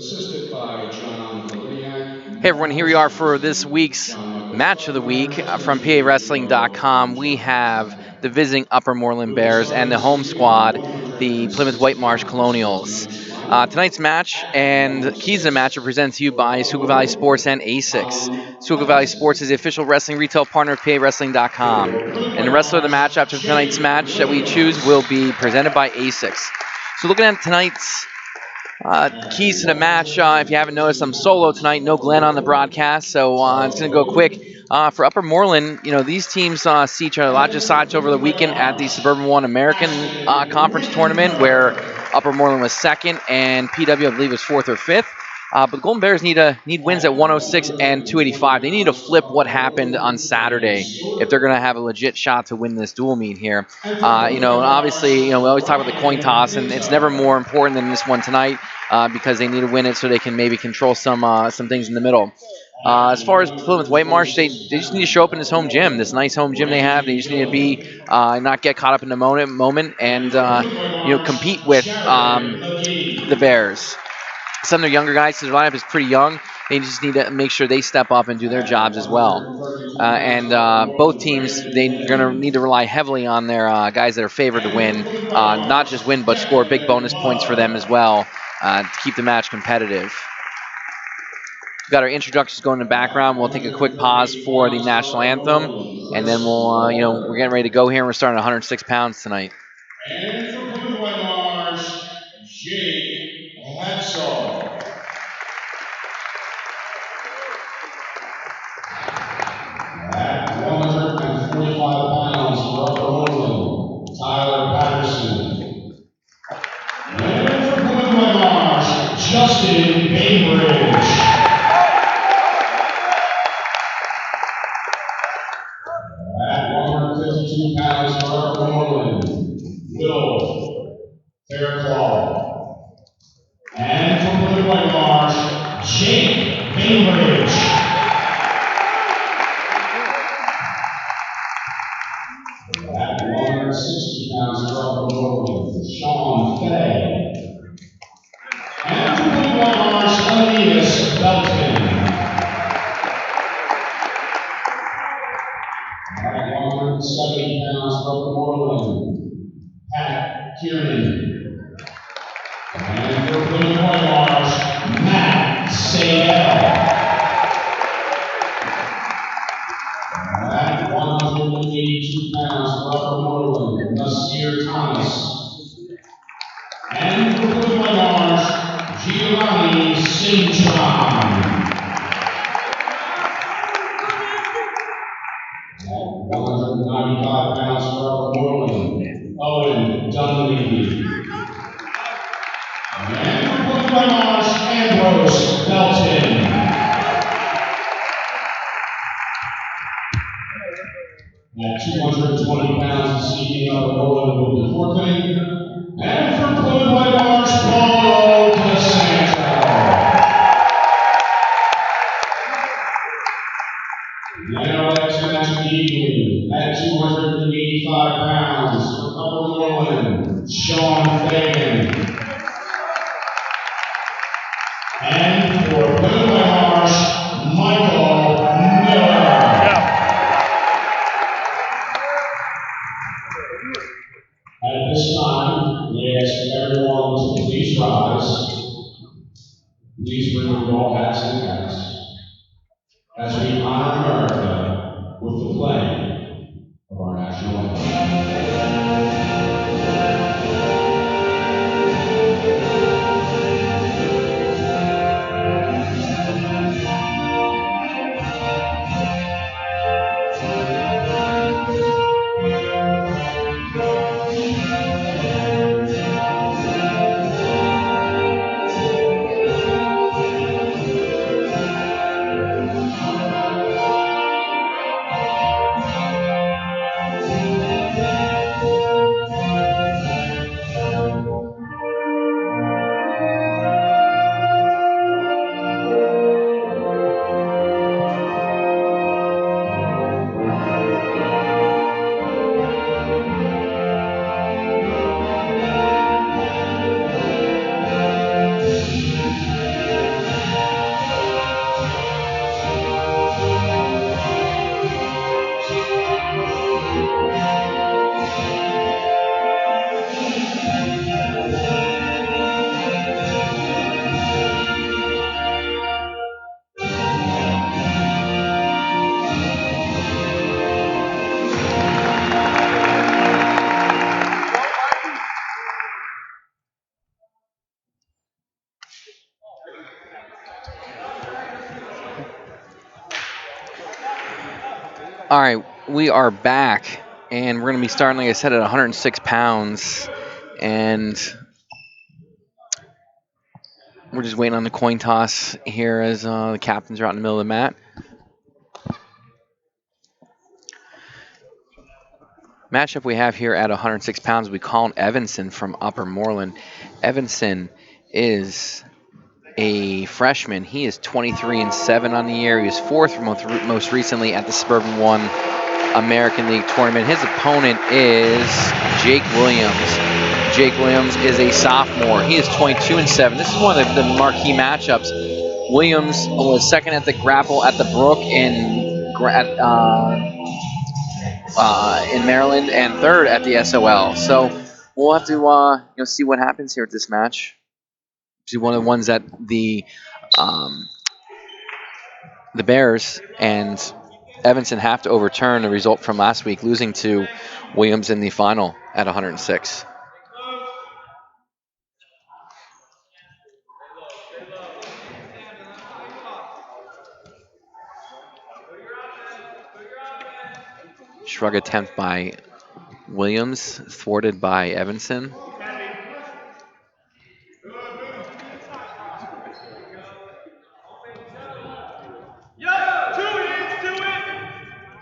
Hey everyone, here we are for this week's match of the week from PAWrestling.com. We have the visiting Upper Moreland Bears and the home squad, the Plymouth Whitemarsh Colonials. Tonight's match and keys to the match are presented to you by Schuylkill Valley Sports and ASICS. Schuylkill Valley Sports is the official wrestling retail partner of PAWrestling.com. And the wrestler of the match after tonight's match that we choose will be presented by ASICS. So looking at tonight's keys to the match. If you haven't noticed, I'm solo tonight. No Glenn on the broadcast, so it's going to go quick. For Upper Moreland, these teams see each other a lot. Just saw each over the weekend at the Suburban 1 American Conference tournament, where Upper Moreland was second and PW, I believe, was fourth or fifth. But the Golden Bears need wins at 106 and 285. They need to flip what happened on Saturday if they're going to have a legit shot to win this dual meet here. Obviously, we always talk about the coin toss, and it's never more important than this one tonight because they need to win it so they can maybe control some things in the middle. As far as Plymouth Whitemarsh, they just need to show up in this home gym, this nice home gym they have. They just need to be not get caught up in the moment and compete with the Bears. Some of their younger guys, so their lineup is pretty young. They just need to make sure they step up and do their jobs as well. And both teams, they're going to need to rely heavily on their guys that are favored to win, not just win, but score big bonus points for them as well to keep the match competitive. We've got our introductions going in the background. We'll take a quick pause for the national anthem, and then we're getting ready to go here. We're starting at 106 pounds tonight. And for Plymouth Whitemarsh, Jake Hadsall. At 145 pounds for Upper Moreland, Tyler Patterson. And for Plymouth Whitemarsh, Justin Bainbridge. At 152 pounds for Upper Moreland, Will Fairclaw. And for Plymouth Whitemarsh, Jake Bainbridge. At 160 pounds for Upper Moreland, Sean Fay. And for Plymouth Whitemarsh, Elias Belton. At 170 pounds for Upper Moreland, Pat Kiernan. And for Plymouth Whitemarsh, Matt Sadell. At 182 pounds for Upper Moreland, Nasir Thomas. And for Plymouth Whitemarsh, Giovanni Cintron. At 195 pounds for Upper Moreland, Owen Dunleavy. And for Plymouth Whitemarsh, Ambrose Belton. At 220 pounds this evening, Upper Moreland will be forfeiting. And for Plymouth Whitemarsh, Paulo DeSanto. Now let's match of the evening. At 285 pounds for Upper Moreland, Sean Fagan. And for Plymouth Whitemarsh, Michael Miller. At this time, we ask everyone to please rise. Please remove all hats and caps as we honor America with the playing of our national anthem. All right, we are back, and we're going to be starting, like I said, at 106 pounds. And we're just waiting on the coin toss here as the captains are out in the middle of the mat. Matchup we have here at 106 pounds, we call Evanson from Upper Moreland. Evanson is a freshman. He is 23-7 on the year. He was fourth most recently at the Suburban 1 American League tournament. His opponent is Jake Williams. Jake Williams is a sophomore. He is 22-7. This is one of the marquee matchups. Williams was second at the grapple at the Brook in Maryland and third at the SOL. So we'll have to see what happens here at this match. This is one of the ones that the Bears and Evanson have to overturn the result from last week, losing to Williams in the final at 106. Shrug attempt by Williams, thwarted by Evanson.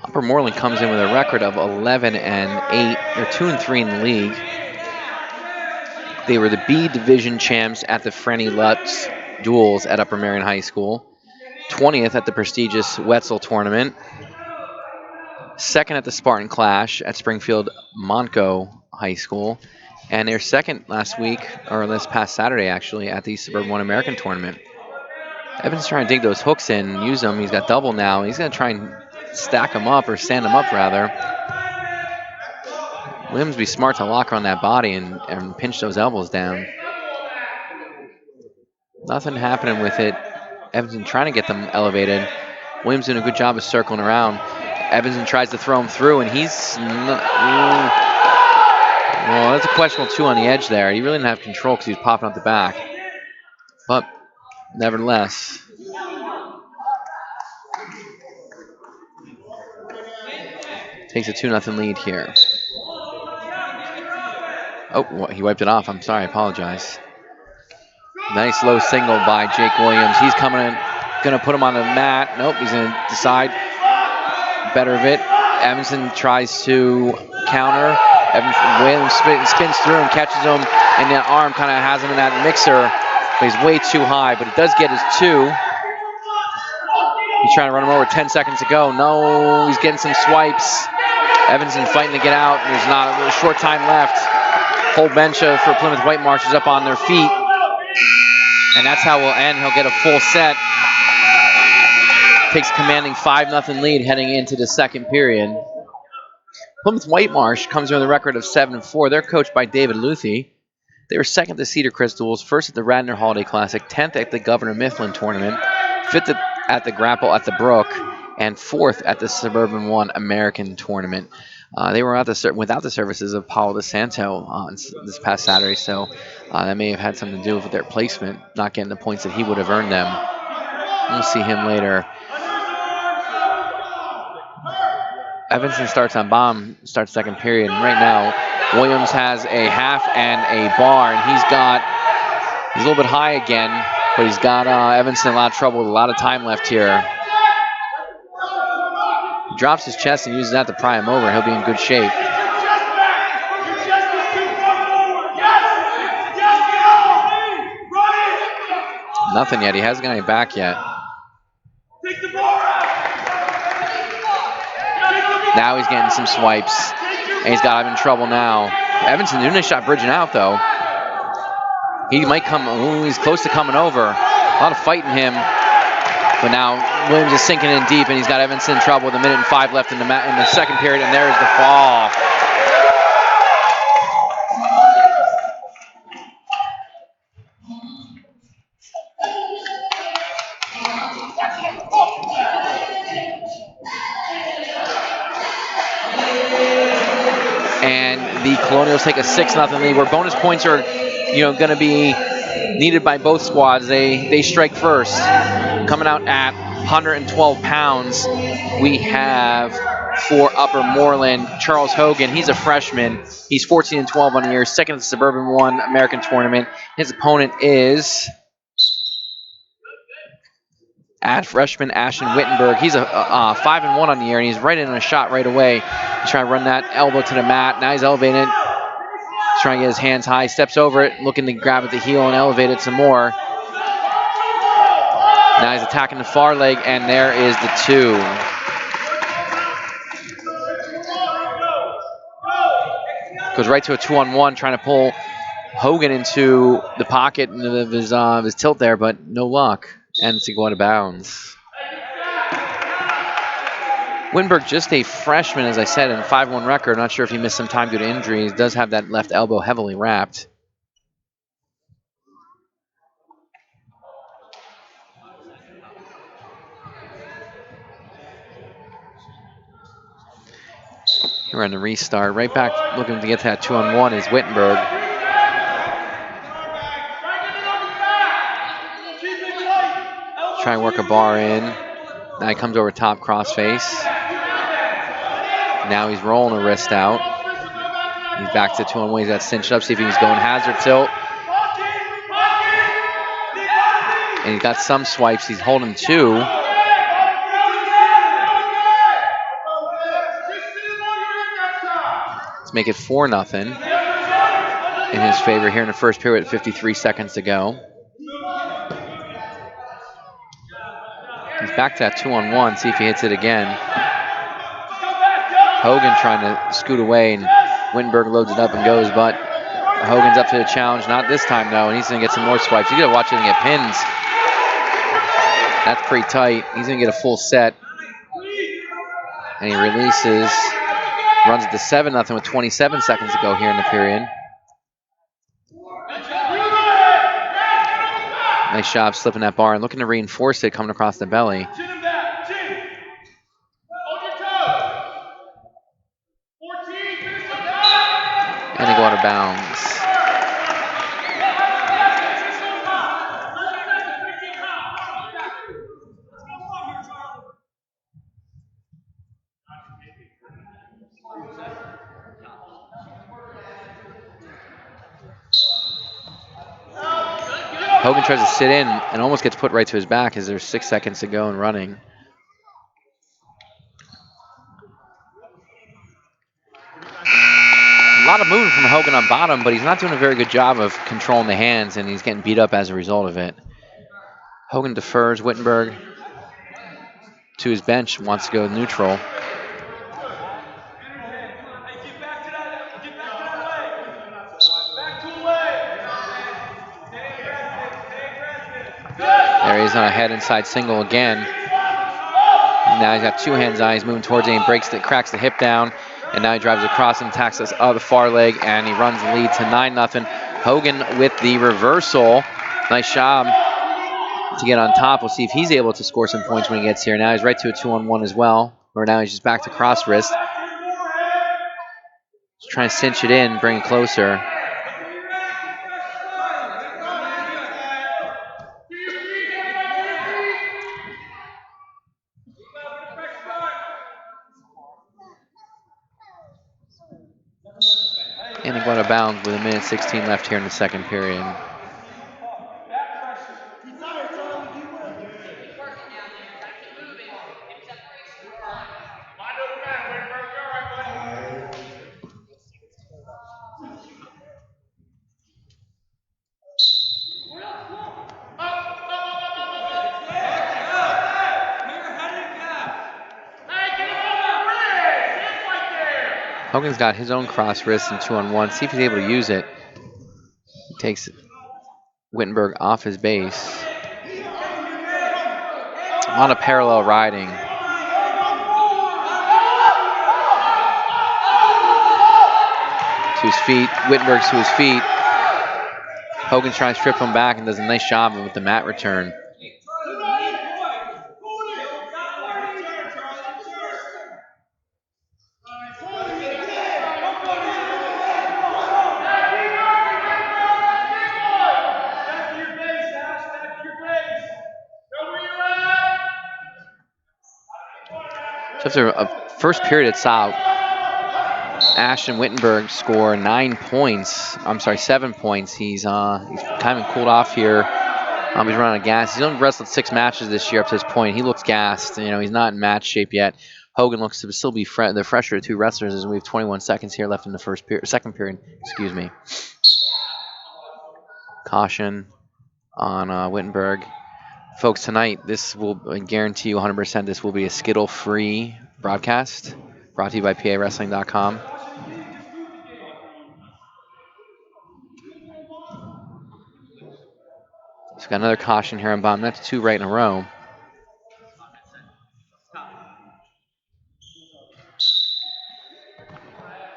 Upper Moreland comes in with a record of 11-8. They're 2-3 in the league. They were the B Division champs at the Franny Lutz Duels at Upper Marion High School. 20th at the prestigious Wetzel tournament. Second at the Spartan Clash at Springfield Montco High School. And they're second last week, or this past Saturday actually, at the Suburban 1 American tournament. Evan's trying to dig those hooks in and use them. He's got double now. He's going to try and stack them up, or stand them up rather. Williams be smart to lock her on that body and pinch those elbows down. Nothing happening with it. Evanson trying to get them elevated. Williams doing a good job of circling around. Evanson tries to throw him through, and he's... Well, that's a questionable 2 on the edge there. He really didn't have control because he was popping out the back. But nevertheless, takes a 2-0 lead here. Oh, he wiped it off. I'm sorry. I apologize. Nice low single by Jake Williams. He's going to put him on the mat. Nope, he's going to decide better of it. Evanson tries to counter. Williams spins through and catches him, and that arm kind of has him in that mixer. But he's way too high, but he does get his 2. He's trying to run him over 10 seconds to go. No, he's getting some swipes. Evanson fighting to get out. There's not a short time left. Whole bench for Plymouth Whitemarsh is up on their feet. And that's how we'll end. He'll get a full set. Takes a commanding 5-0 lead heading into the second period. Plymouth Whitemarsh comes in with a record of 7-4. They're coached by David Luthi. They were second at the Cedar Crest Duels, first at the Radnor Holiday Classic, 10th at the Governor Mifflin Tournament, 5th at the Grapple at the Brook, and 4th at the Suburban 1 American Tournament. They were without the services of Paulo DeSanto this past Saturday, so that may have had something to do with their placement, not getting the points that he would have earned them. We'll see him later. Evanson starts on bomb, starts second period, and right now Williams has a half and a bar, and he's a little bit high again, but he's got Evanson in a lot of trouble with a lot of time left here. He drops his chest and uses that to pry him over. He'll be in good shape. Nothing yet. He hasn't got any back yet. Now he's getting some swipes, and he's got him in trouble now. Evanson doing a shot bridging out, though. He might come. Ooh, he's close to coming over. A lot of fighting him. But now Williams is sinking in deep, and he's got Evanson in trouble with 1:05 left in the second period, and there's the fall. And the Colonials take a 6-0 lead, where bonus points are, going to be needed by both squads. They strike first. Coming out at 112 pounds, we have for Upper Moreland, Charles Hogan. He's a freshman. He's 14-12 on the year, second at the Suburban 1 American Tournament. His opponent is freshman Ashton Wittenberg. He's a 5-1 on the year, and he's right in on a shot right away. He's trying to run that elbow to the mat. Now he's elevating it. He's trying to get his hands high, steps over it, looking to grab at the heel and elevate it some more. Now he's attacking the far leg, and there is the 2. Goes right to a 2-on-1, trying to pull Hogan into the pocket of his tilt there, but no luck. And to go out of bounds. Wittenberg, just a freshman, as I said, and a 5-1 record. Not sure if he missed some time due to injuries. Does have that left elbow heavily wrapped. Here on the restart. Right back looking to get to that 2-on-1 is Wittenberg. Try and work a bar in. Now he comes over top crossface. Now he's rolling a wrist out. He's back to 2-on-1. He's got cinched up. See if he's going hazard tilt. And he's got some swipes. He's holding 2. Let's make it 4-0 in his favor here in the first period with 53 seconds to go. He's back to that 2-on-1. See if he hits it again. Hogan trying to scoot away, and Wittenberg loads it up and goes, but Hogan's up to the challenge. Not this time, though, and he's going to get some more swipes. He's going to watch it and get pins. That's pretty tight. He's going to get a full set. And he releases, runs it to 7-0 with 27 seconds to go here in the period. Nice job slipping that bar and looking to reinforce it coming across the belly. And they go out of bounds. Hogan tries to sit in and almost gets put right to his back as there's 6 seconds to go and running. A lot of movement from Hogan on bottom, but he's not doing a very good job of controlling the hands, and he's getting beat up as a result of it. Hogan defers. Wittenberg to his bench, wants to go neutral. There he is on a head inside single again. Now he's got 2 hands on. He's moving towards it. He cracks the hip down, and now he drives across and attacks us the far leg, and he runs the lead to 9-0. Hogan with the reversal. Nice job to get on top. We'll see if he's able to score some points when he gets here. Now he's right to a 2-on-1 as well. Or now he's just back to cross wrist. Just trying to cinch it in, bring it closer. And they go out of bounds with 1:16 left here in the second period. Hogan's got his own cross wrist and 2-on-1. See if he's able to use it. He takes Wittenberg off his base. A lot of parallel riding. To his feet. Wittenberg's to his feet. Hogan's trying to strip him back and does a nice job with the mat return. So after a First period, it's out. Ashton Wittenberg score 9 points. I'm sorry, 7 points. He's kind of cooled off here. He's running out of gas. He's only wrestled 6 matches this year up to this point. He looks gassed. He's not in match shape yet. Hogan looks to still be the fresher of 2 wrestlers as we have 21 seconds here left in the second period. Excuse me. Caution on Wittenberg. Folks, tonight, this will, I guarantee you 100%, this will be a Skittle-free broadcast brought to you by PAWrestling.com. So got another caution here on Bomb. That's 2 right in a row.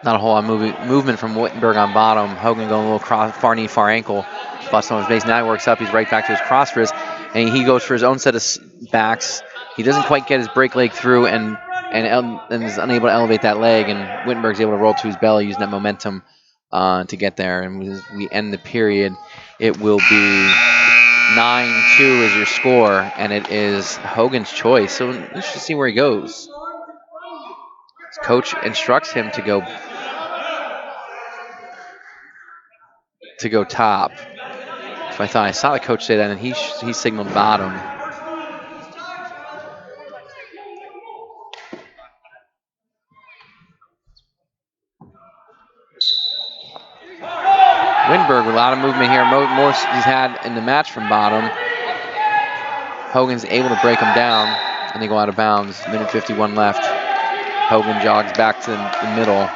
Not a whole lot of movement from Wittenberg on bottom. Hogan going a little far knee, far ankle. Busting on his base. Now he works up. He's right back to his cross wrist. And he goes for his own set of backs. He doesn't quite get his break leg through and is unable to elevate that leg. And Wittenberg's able to roll to his belly using that momentum to get there. And as we end the period, it will be 9-2 is your score. And it is Hogan's choice. So let's just see where he goes. His coach instructs him to go top. So I saw the coach say that, and he signaled bottom. Wittenberg with a lot of movement here. More he's had in the match from bottom. Hogan's able to break him down, and they go out of bounds. Minute 51 left. Hogan jogs back to the middle.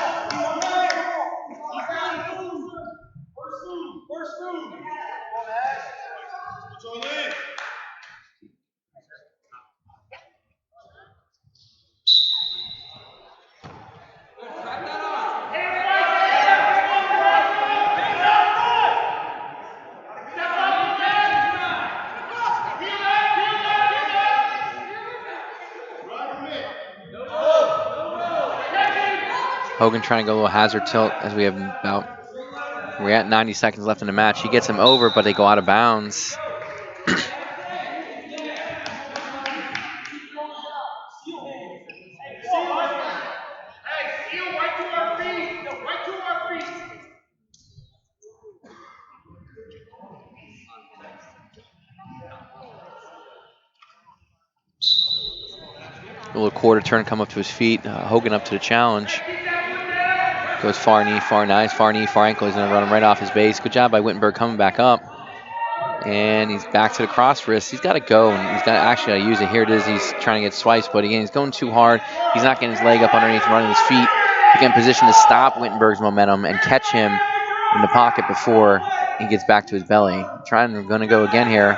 Hogan trying to go a little hazard tilt as we're at 90 seconds left in the match. He gets him over, but they go out of bounds. A little quarter turn, come up to his feet. Hogan up to the challenge. Goes far knee, far nice, far knee, far ankle. He's going to run him right off his base. Good job by Wittenberg coming back up. And he's back to the cross wrist. He's got to go, and he's got to use it. Here it is. He's trying to get swipes, but again, he's going too hard. He's not getting his leg up underneath and running his feet to get in position to stop Wittenberg's momentum and catch him in the pocket before he gets back to his belly. Going to go again here.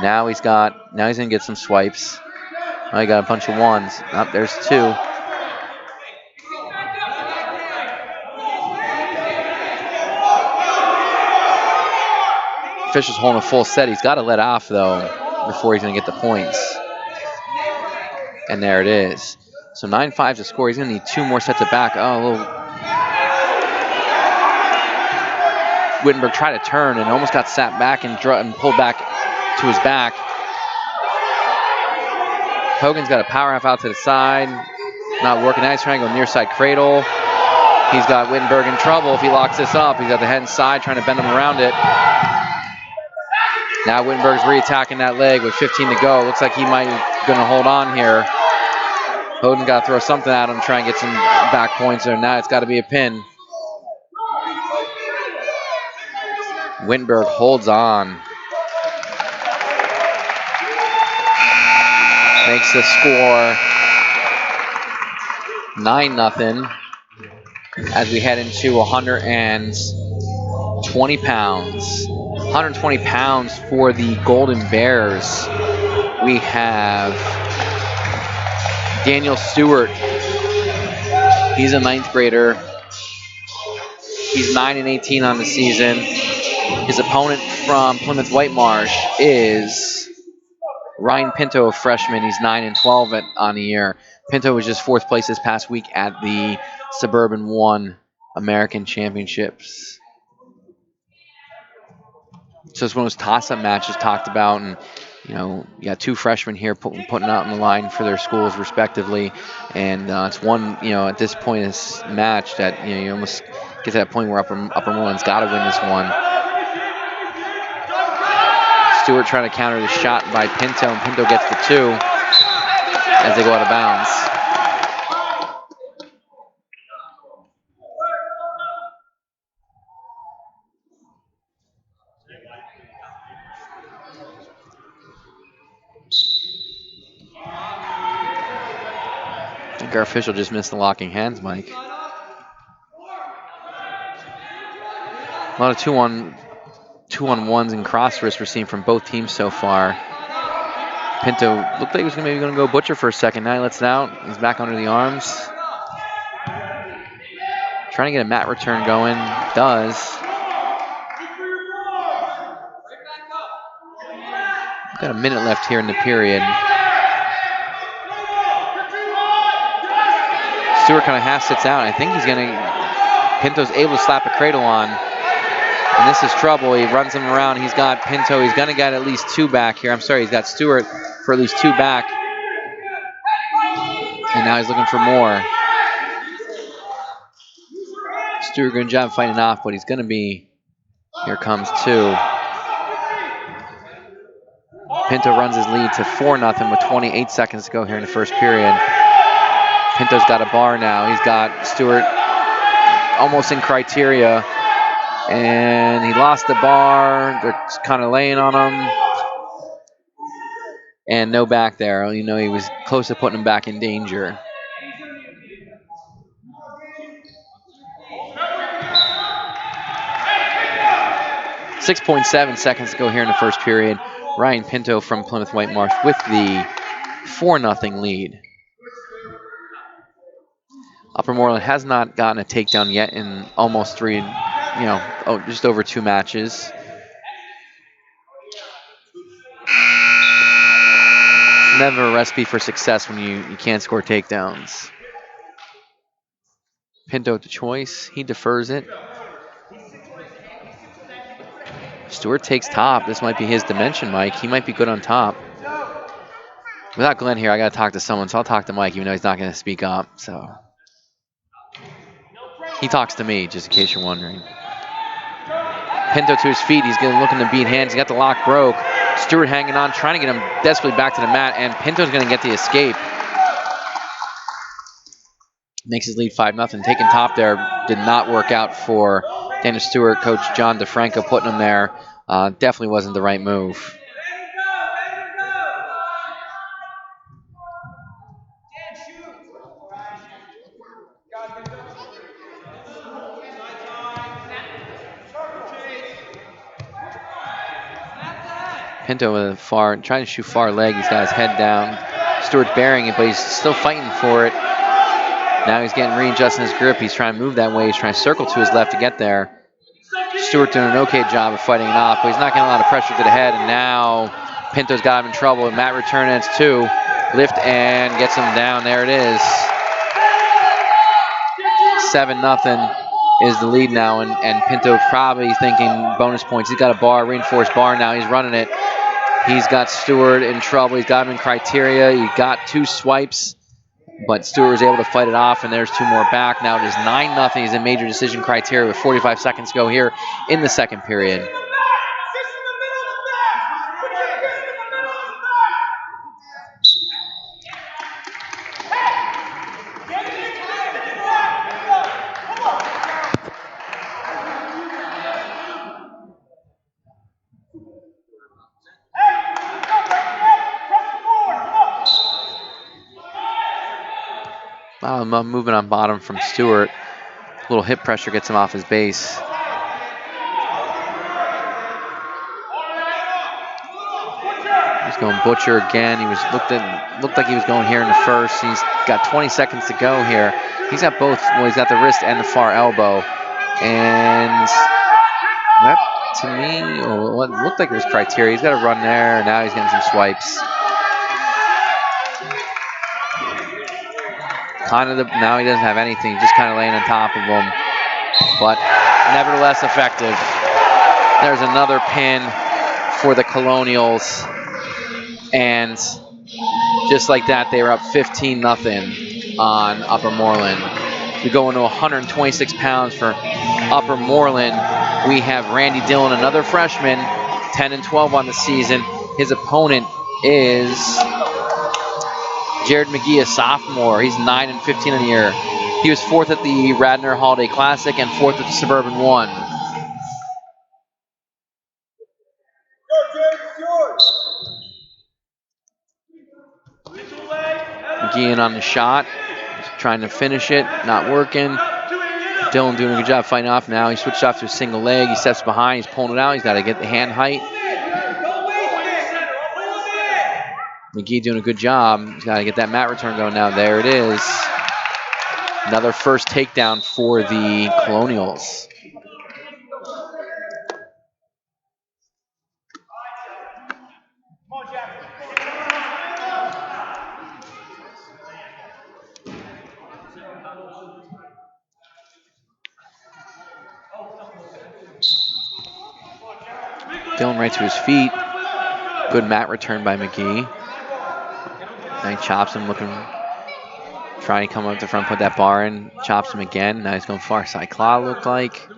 Now he's going to get some swipes. Now he got a bunch of ones. Oh, there's 2. Fisher's holding a full set. He's got to let off, though, before he's going to get the points. And there it is. So 9-5 to score. He's going to need 2 more sets of back. Wittenberg tried to turn and almost got sat back and pulled back to his back. Hogan's got a power half out to the side. Not working. Now he's trying to go near side cradle. He's got Wittenberg in trouble if he locks this up. He's got the head inside trying to bend him around it. Now Wittenberg's re-attacking that leg with 15 to go. Looks like he might be going to hold on here. Hogan got to throw something at him, try and get some back points there. Now it's got to be a pin. Wittenberg holds on. Makes the score 9-0 as we head into 120 pounds. 120 pounds for the Golden Bears. We have Daniel Stewart. He's a 9th grader. He's 9-18 on the season. His opponent from Plymouth Whitemarsh is Ryan Pinto, a freshman. He's 9-12 on the year. Pinto was just 4th place this past week at the Suburban 1 American Championships. So it's one of those toss-up matches talked about, and You got two freshmen here putting out on the line for their schools respectively, and it's one, at this point in this match that you almost get to that point where Upper Moreland's got to win this one. Stewart trying to counter the shot by Pinto, and Pinto gets the two as they go out of bounds. I think our official just missed the locking hands, Mike. A lot of two-on-ones and cross wrists we're seeing from both teams so far. Pinto looked like he was maybe going to go butcher for a second. Now he lets it out. He's back under the arms. Trying to get a mat return going. Does. Got a minute left here in the period. Stewart kind of half sits out. I think Pinto's able to slap a cradle on. And this is trouble. He runs him around. He's got Pinto. He's going to get at least two back here. I'm sorry, he's got Stewart for at least two back. And now he's looking for more. Stewart, good job fighting off, but he's going to be, here comes two. Pinto runs his lead to 4-0 with 28 seconds to go here in the first period. Pinto's got a bar now. He's got Stewart almost in criteria. And he lost the bar. They're kind of laying on him. And no back there. He was close to putting him back in danger. .7 seconds to go here in the first period. Ryan Pinto from Plymouth Whitemarsh with the 4-0 lead. Upper Moreland has not gotten a takedown yet in almost just over 2 matches. Never a recipe for success when you can't score takedowns. Pinto with the choice. He defers it. Stewart takes top. This might be his dimension, Mike. He might be good on top. Without Glenn here, I got to talk to someone, so I'll talk to Mike, even though he's not going to speak up. So he talks to me, just in case you're wondering. Pinto to his feet. He's looking to beat hands. He got the lock broke. Stewart hanging on, trying to get him desperately back to the mat, and Pinto's going to get the escape. Makes his lead 5-0. Taking top there did not work out for Daniel Stewart. Coach John DeFranco putting him there definitely wasn't the right move. Pinto with trying to shoot far leg. He's got his head down. Stewart's bearing it, but he's still fighting for it. Now he's getting readjusting his grip. He's trying to move that way. He's trying to circle to his left to get there. Stewart doing an okay job of fighting it off, but he's not getting a lot of pressure to the head, and now Pinto's got him in trouble. Mat return, and it's 2. Lift and gets him down. There it is. 7-0 is the lead now, and Pinto probably thinking bonus points. He's got a bar, reinforced bar now. He's running it. He's got Stewart in trouble. He's got him in criteria. He got 2 swipes, but Stewart was able to fight it off, and there's 2 more back. Now it is 9-0. He's in major decision criteria with 45 seconds to go here in the second period. Moving on bottom from Stewart. A little hip pressure gets him off his base. He's going butcher again. He looked like he was going here in the first. He's got 20 seconds to go here. He's got both. Well, he's got the wrist and the far elbow. And that, to me, what looked like it was criteria. He's got a run there. Now he's getting some swipes. Now he doesn't have anything, just kind of laying on top of him, but nevertheless effective. There's another pin for the Colonials. And just like that, they were up 15-0 on Upper Moreland. We go into 126 pounds for Upper Moreland. We have Randy Dillon, another freshman, 10-12 on the season. His opponent is Jared McGee, a sophomore. He's 9-15 on the year. He was 4th at the Radnor Holiday Classic and 4th at the Suburban 1. McGee in on the shot, trying to finish it, not working. Dillon doing a good job fighting off now. He switched off to a single leg. He steps behind. He's pulling it out. He's got to get the hand height. McGee doing a good job. He's got to get that mat return going now. There it is. Another first takedown for the Colonials. Dillon right to his feet. Good mat return by McGee. Now he chops him, trying to come up to front, put that bar in, chops him again. Now he's going far side claw, looked like.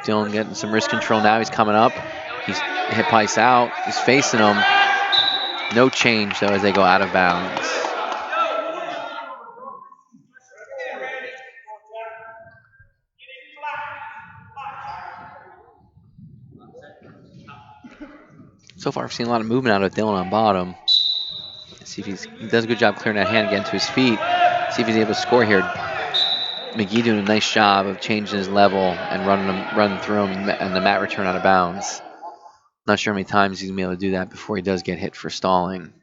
Dillon getting some wrist control now. He's coming up. He's hip ice out. He's facing him. No change, though, as they go out of bounds. So far, I've seen a lot of movement out of Dillon on bottom. See if he does a good job clearing that hand again to his feet. See if he's able to score here. McGee doing a nice job of changing his level and running through him and the mat return out of bounds. Not sure how many times he's going to be able to do that before he does get hit for stalling.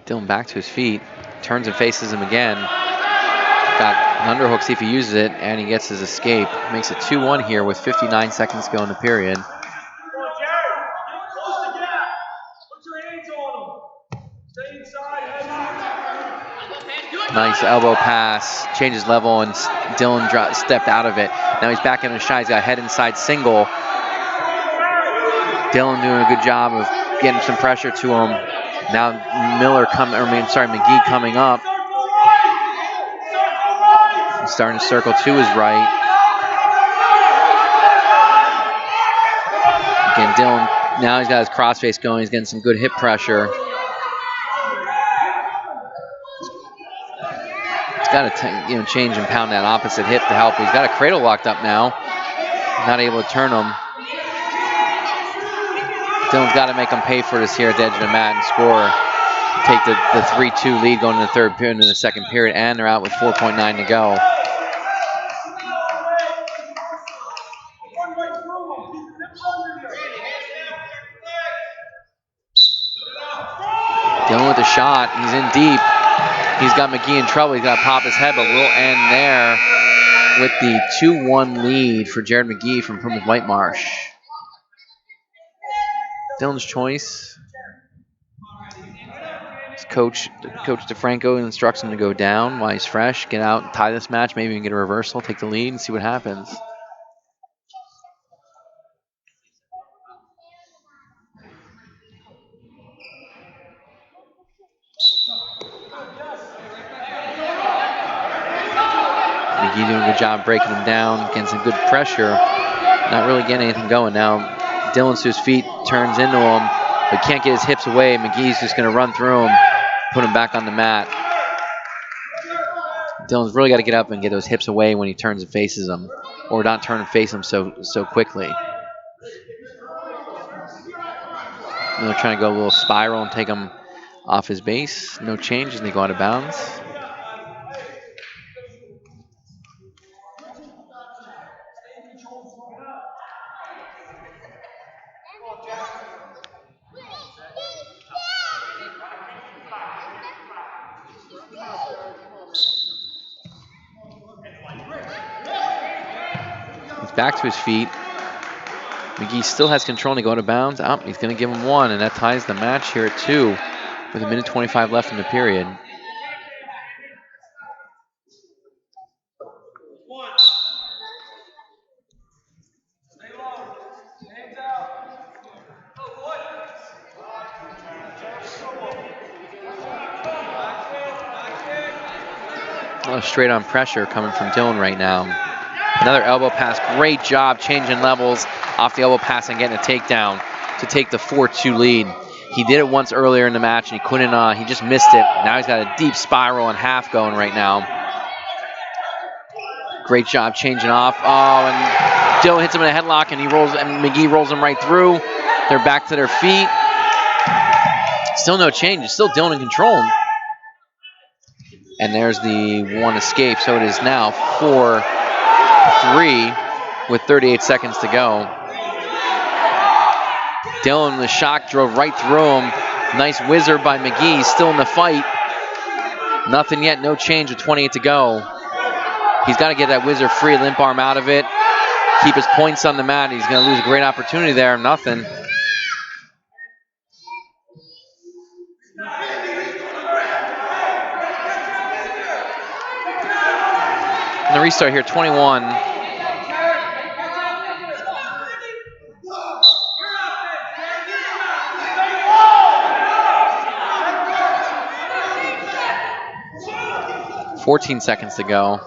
Dillon back to his feet, turns and faces him again. Got an underhook, see if he uses it, and he gets his escape. Makes it 2-1 here with 59 seconds to go in the period. Nice elbow pass, changes level, and Dillon stepped out of it. Now he's back in a shot. He's got a head inside single. Dillon doing a good job of getting some pressure to him. Now McGee coming up. He's starting to circle to his right. Again, Dillon, now he's got his crossface going. He's getting some good hip pressure. He's got to change and pound that opposite hip to help. He's got a cradle locked up now. Not able to turn him. Dillon's got to make him pay for this here at the edge of the mat and score. Take the 3-2 lead going into the third period, into the second period, and they're out with 4.9 to go. Dillon with a shot. He's in deep. He's got McGee in trouble. He's got to pop his head, but we'll end there with the 2-1 lead for Jared McGee from Plymouth Whitemarsh. Dillon's choice. Coach DeFranco instructs him to go down while he's fresh, get out, tie this match, maybe even get a reversal, take the lead, and see what happens. McGee doing a good job breaking him down, getting some good pressure, not really getting anything going. Now Dillon's to his feet, turns into him, but can't get his hips away. McGee's just going to run through him, put him back on the mat. Dillon's really got to get up and get those hips away when he turns and faces him, or not turn and face him so quickly. They're trying to go a little spiral and take him off his base. No change, and they go out of bounds. He's back to his feet. McGee still has control and they go out of bounds. He's going to give him one, and that ties the match here at 2 with 1:25 left in the period. Straight on pressure coming from Dylan right now. Another elbow pass. Great job changing levels off the elbow pass and getting a takedown to take the 4-2 lead. He did it once earlier in the match and he couldn't, he just missed it. Now he's got a deep spiral and half going right now. Great job changing off. Oh, and Dylan hits him in a headlock and McGee rolls him right through. They're back to their feet. Still no change. It's still Dylan in control. And there's the one escape. So it is now 4-3 with 38 seconds to go. Dylan, the shock, drove right through him. Nice whizzer by McGee. Still in the fight. Nothing yet. No change with 28 to go. He's got to get that whizzer free. Limp arm out of it. Keep his points on the mat. He's going to lose a great opportunity there. Nothing. And the restart here, 21. $14 seconds to go.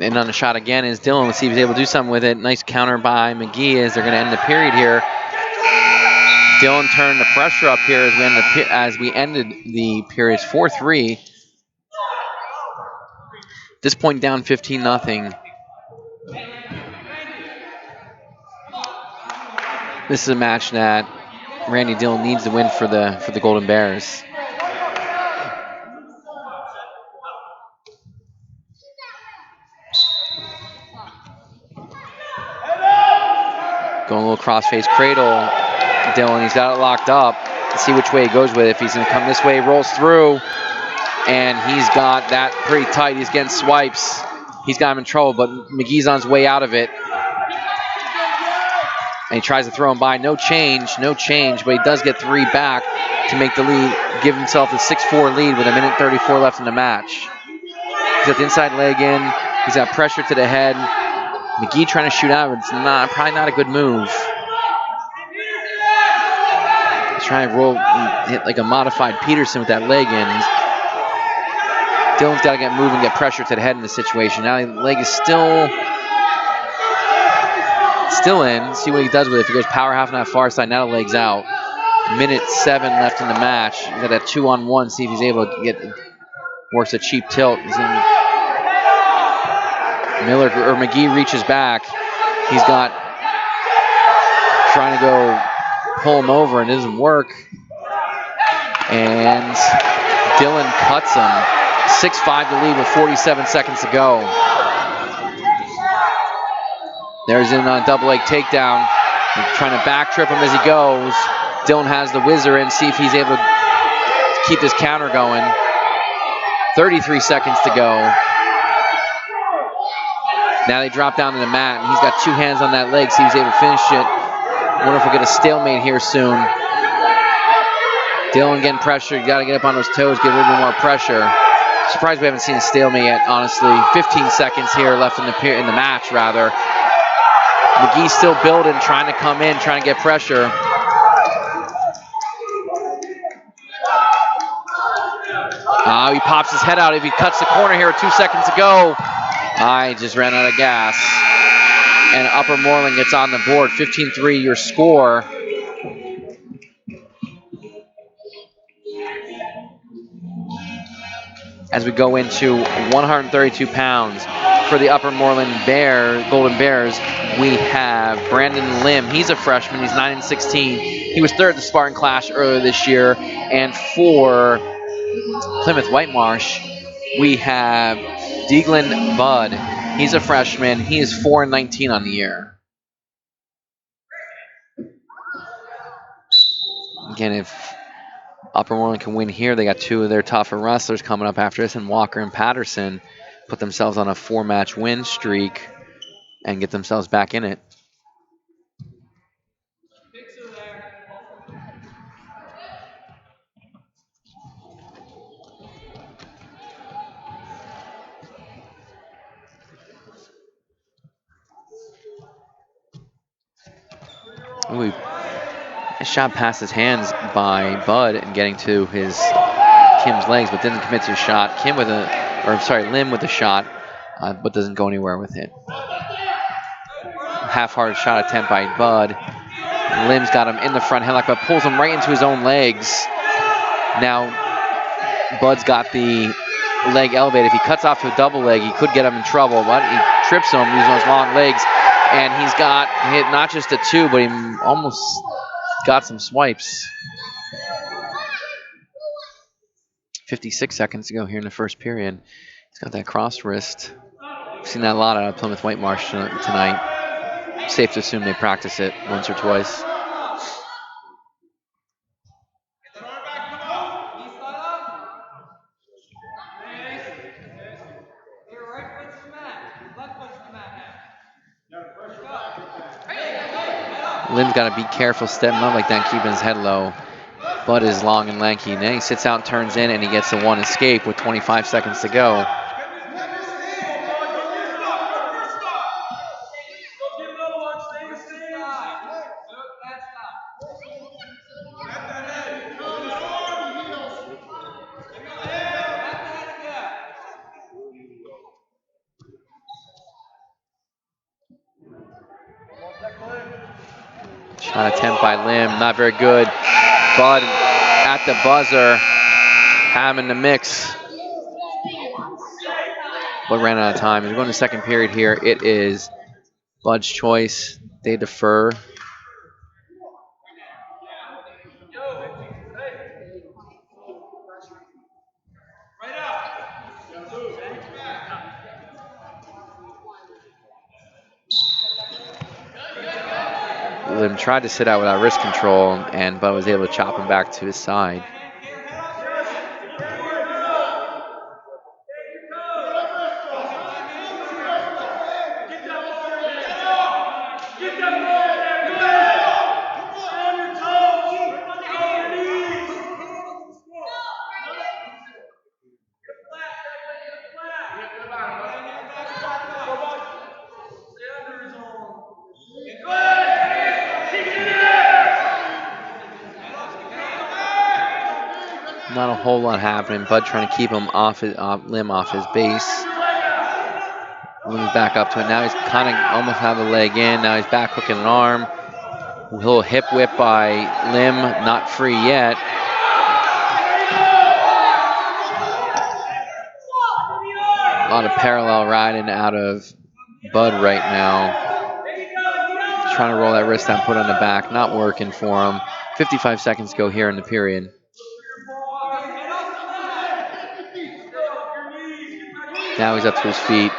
And on the shot again is Dylan. Let's see if he's able to do something with it. Nice counter by McGee as they're going to end the period here. Dylan turned the pressure up here as we ended the period. 4-3. At this point down 15-0. This is a match that Randy Dillon needs to win for the Golden Bears. Going a little crossface cradle. Dillon, he's got it locked up. Let's see which way he goes with it. If he's going to come this way, rolls through. And he's got that pretty tight. He's getting swipes. He's got him in trouble, but McGee's on his way out of it. And he tries to throw him by. No change, but he does get 3 back to make the lead, give himself a 6-4 lead with 1:34 left in the match. He's got the inside leg in. He's got pressure to the head. McGee trying to shoot out, but it's probably not a good move. He's trying to hit like a modified Peterson with that leg in. Dylan's got to get moving, get pressure to the head in this situation. Now the leg is still in. See what he does with it. If he goes power half on that far side, now the leg's out. 1:07 left in the match. He's got that 2-on-1. See if he's able to works a cheap tilt. McGee reaches back. He's got trying to go pull him over and it doesn't work. And Dylan cuts him. 6-5 to lead with 47 seconds to go. There's a double leg takedown. Trying to back trip him as he goes. Dylan has the whizzer in. See if he's able to keep this counter going. 33 seconds to go. Now they drop down to the mat, and he's got 2 hands on that leg. See if he's able to finish it. I wonder if we'll get a stalemate here soon. Dylan getting pressure. You got to get up on those toes, get a little bit more pressure. Surprised we haven't seen a stalemate yet, honestly. 15 seconds here left in the match, rather. McGee still building, trying to come in, trying to get pressure. He pops his head out. If he cuts the corner here with 2 seconds to go. I just ran out of gas. And Upper Moreland gets on the board. 15-3 your score. As we go into 132 pounds. For the Upper Moreland Golden Bears, we have Brandon Lim. He's a freshman. He's 9-16. He was third at the Spartan Clash earlier this year. And for Plymouth Whitemarsh, we have Deaglin Budd. He's a freshman. He is 4-19 on the year. Again, if Upper Moreland can win here. They got two of their tougher wrestlers coming up after this, and Walker and Patterson put themselves on a 4-match win streak and get themselves back in it. Ooh, a shot past his hands by Bud and getting to his Kim's legs, but didn't commit to a shot. Lim with a shot, but doesn't go anywhere with it. Half-hearted shot attempt by Bud. Lim's got him in the front headlock, but pulls him right into his own legs. Now, Bud's got the leg elevated. If he cuts off to a double leg, he could get him in trouble, but he trips him using those long legs, and he's got hit not just a 2, but he almost got some swipes. 56 seconds to go here in the first period. He's got that cross wrist. We've seen that a lot out of Plymouth Whitemarsh tonight. Safe to assume they practice it once or twice. Lim's got to be careful stepping up like that, keeping his head low. Bud is long and lanky. Then he sits out, turns in, and he gets the 1 escape with 25 seconds to go. Shot attempt by Lim, not very good. Bud at the buzzer, having the mix, but ran out of time. As we go into the second period here, it is Bud's choice. They defer. Lim tried to sit out without wrist control, and Bud was able to chop him back to his side. Not a whole lot happening. Bud trying to keep him off his Lim off his base. Lim's back up to it. Now he's kind of almost have a leg in. Now he's back hooking an arm. A little hip whip by Lim, not free yet. A lot of parallel riding out of Bud right now. Trying to roll that wrist down, put on the back. Not working for him. 55 seconds to go here in the period. Now he's up to his feet.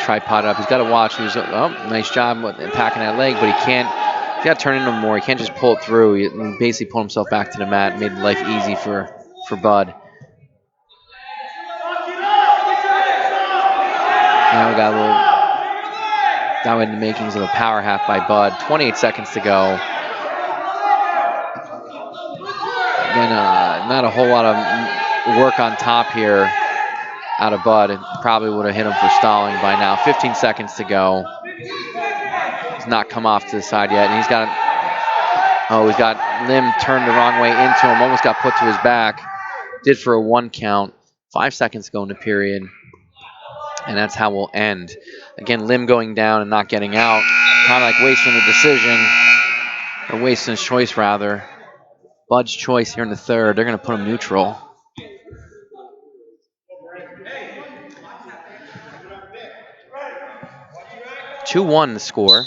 Tripod up. He's got to watch. Nice job packing that leg, but he can't. He's got to turn into him more. He can't just pull it through. He basically pulled himself back to the mat, made life easy for Bud. Now we got a little. Now in the makings of a power half by Bud. 28 seconds to go. Again, not a whole lot of work on top here out of Bud. It probably would have hit him for stalling by now. 15 seconds to go. He's not come off to the side yet, and he's got Lim turned the wrong way into him. Almost got put to his back. Did for a 1 count. 5 seconds to go in the period, and that's how we'll end. Again, Lim going down and not getting out, kind of like wasting the decision, or wasting his choice rather. Bud's choice here in the third. They're going to put him neutral. (2-1) the score.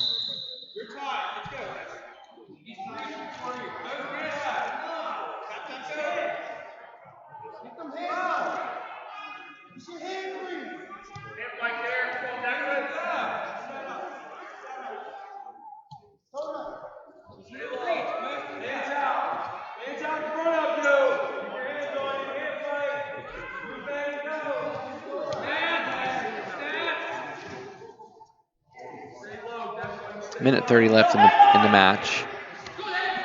Minute 30 left in the match.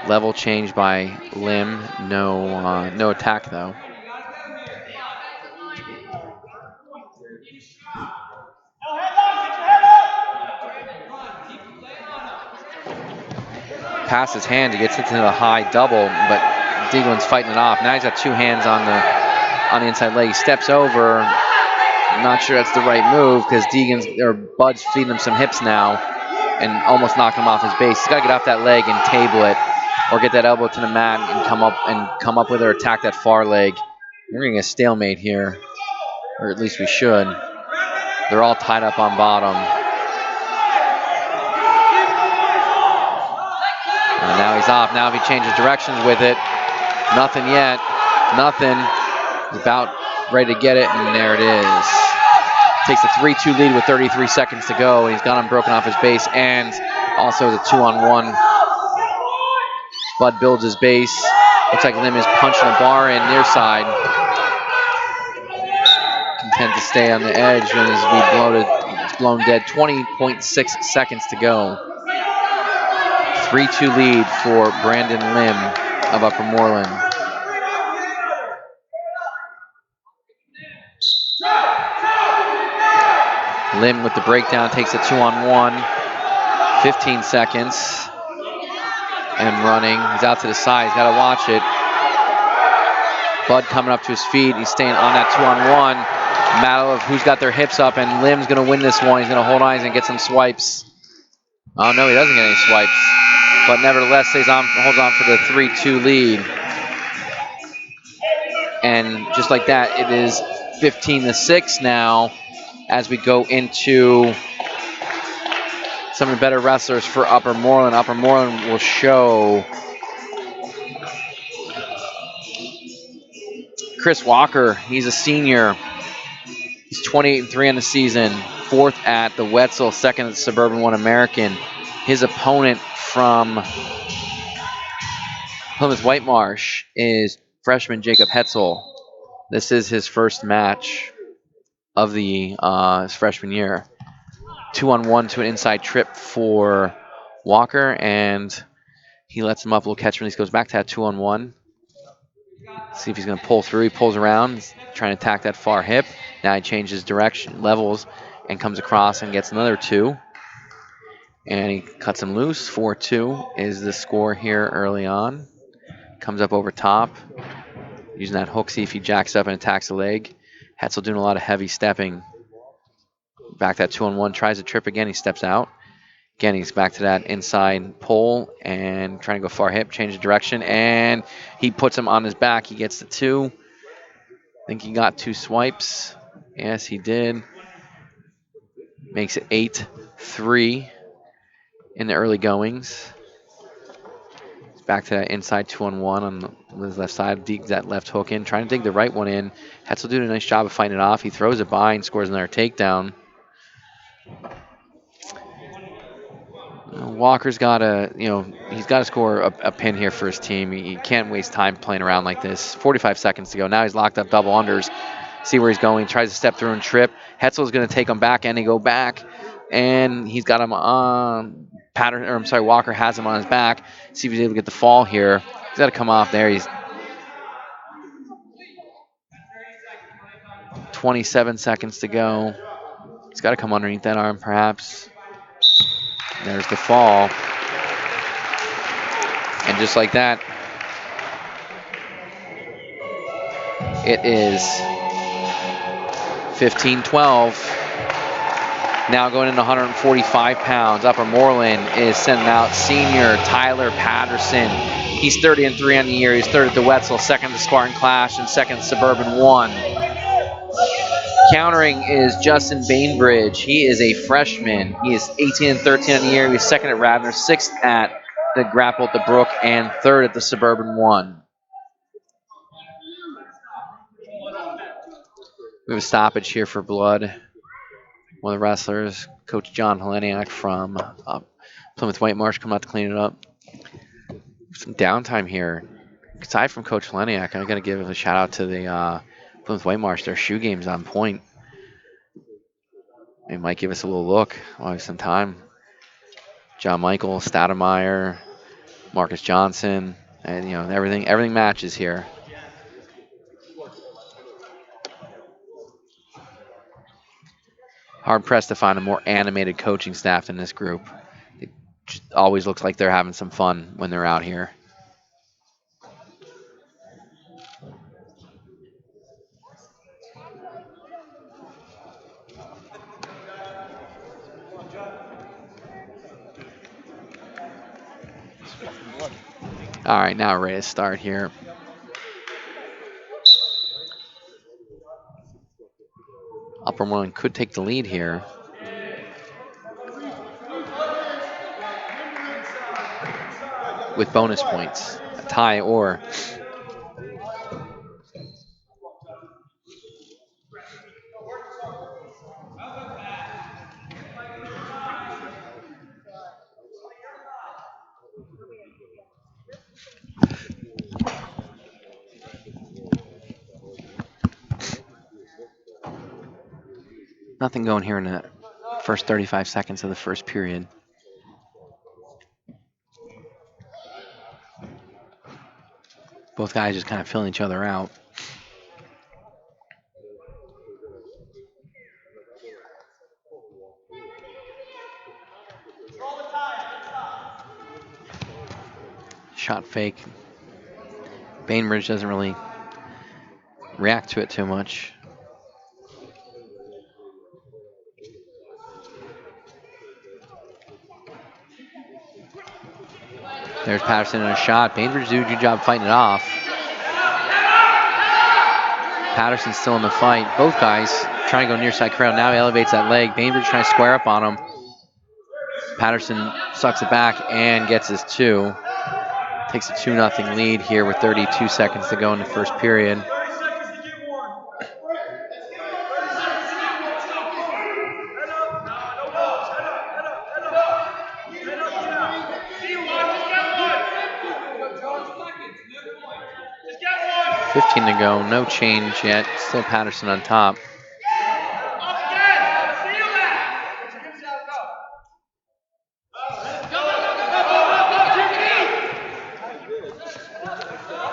Level change by Lim. No attack though. Pass his hand, he gets into the high double, but Deaglin's fighting it off. Now he's got two hands on the inside leg. He steps over. I'm not sure that's the right move because Bud's feeding him some hips now and almost knocking him off his base. He's got to get off that leg and table it, or get that elbow to the mat and come up with or attack that far leg. We're getting a stalemate here, or at least we should. They're all tied up on bottom. And now he's off. Now if he changes directions with it, nothing yet. Nothing. He's about ready to get it, and there it is. Takes a 3-2 lead with 33 seconds to go, and he's got him broken off his base, and also the 2-on-1. Bud builds his base. Looks like Lim is punching a bar in near side. Content to stay on the edge, and it's blown dead. 20.6 seconds to go. 3-2 lead for Brandon Lim of Upper Moreland. Lim with the breakdown takes a 2-on-1. 15 seconds. And running. He's out to the side. He's got to watch it. Bud coming up to his feet. He's staying on that 2-on-1. Battle of who's got their hips up, and Lim's going to win this one. He's going to hold on. He's going to get some swipes. Oh, no, he doesn't get any swipes. But nevertheless, holds on for the 3-2 lead. And just like that, it is 15-6 now as we go into some of the better wrestlers for Upper Moreland. Upper Moreland will show Chris Walker. He's a senior. He's 28-3 on the season, 4th at the Wetzel, 2nd at the Suburban 1 American. His opponent from Plymouth Whitemarsh is freshman Jacob Hetzel. This is his first match of his freshman year. 2-on-1 to an inside trip for Walker, and he lets him up. A little catch release, goes back to that 2-on-1. See if he's going to pull through. He pulls around, trying to attack that far hip. Now he changes direction, levels, and comes across and gets another 2. And he cuts him loose. 4-2 is the score here early on. Comes up over top, using that hook, see if he jacks up and attacks the leg. Hetzel doing a lot of heavy stepping. Back that 2-on-1, tries to trip again. He steps out. Again, he's back to that inside pull and trying to go far hip, change the direction, and he puts him on his back. He gets the 2. I think he got 2 swipes. Yes, he did. Makes it 8-3 in the early goings. He's back to that inside 2-on-1 on his left side. Digs that left hook in, trying to dig the right one in. Hetzel doing a nice job of fighting it off. He throws it by and scores another takedown. Walker's got he's got to score a pin here for his team. He can't waste time playing around like this. 45 seconds to go. Now he's locked up double unders. See where he's going. Tries to step through and trip. Hetzel's going to take him back, and they go back. And he's got him on Walker has him on his back. See if he's able to get the fall here. He's got to come off there. He's 27 seconds to go. He's got to come underneath that arm, perhaps. There's the fall. And just like that, it is 15-12. Now going into 145 pounds. Upper Moreland is sending out senior Tyler Patterson. He's 30-3 on the year. He's 3rd at the Wetzel, 2nd at the Spartan Clash, and 2nd at Suburban 1. Countering is Justin Bainbridge. He is a freshman. He is 18-13 on the year. He's 2nd at Radnor, 6th at the Grapple at the Brook, and 3rd at the Suburban 1. We have a stoppage here for blood. One of the wrestlers, Coach John Heleniak from Plymouth Whitemarsh, come out to clean it up. Some downtime here. Aside from Coach Heleniak, I got to give a shout out to the Plymouth Whitemarsh. Their shoe game's on point. They might give us a little look while we have some time. John Michael, Stoudemire, Marcus Johnson, and everything matches here. Hard pressed to find a more animated coaching staff in this group. It just always looks like they're having some fun when they're out here. All right, now ready to start here. Upper Moreland could take the lead here. With bonus points, a tie or. Nothing going here in the first 35 seconds of the first period. Both guys just kind of filling each other out. Shot fake. Bainbridge doesn't really react to it too much. There's Patterson in a shot. Bainbridge did a good job fighting it off. Patterson's still in the fight. Both guys trying to go near side crowd. Now he elevates that leg. Bainbridge trying to square up on him. Patterson sucks it back and gets his two. Takes a 2-0 lead here with 32 seconds to go in the first period. $15 to go, no change yet. Still Patterson on top.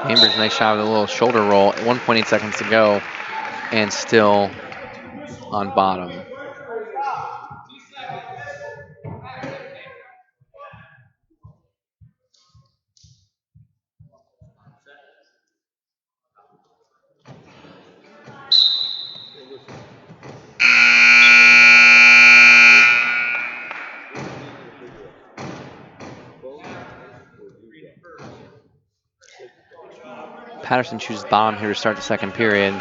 Bainbridge, nice shot with a little shoulder roll. 1.8 seconds to go, and still on bottom. Patterson chooses bottom here to start the second period.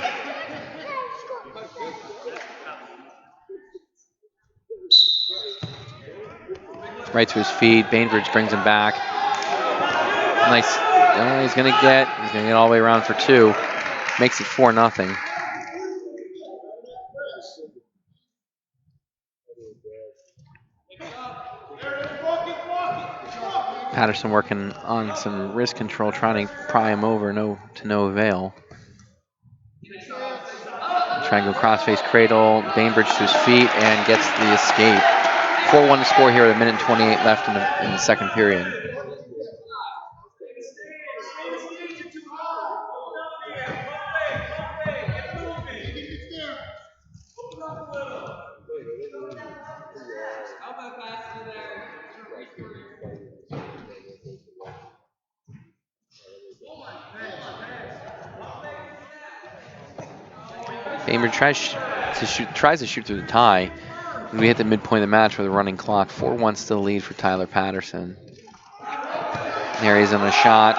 Right to his feet. Bainbridge brings him back. Nice. He's gonna get all the way around for two. Makes it 4-0. Patterson working on some wrist control, trying to pry him over, to no avail. Trying to go crossface cradle. Bainbridge to his feet and gets the escape. 4-1 to score here with 1:28 left in the second period. Bainbridge tries to shoot through the tie. We hit the midpoint of the match with a running clock. 4-1 still lead for Tyler Patterson. There he is on a shot.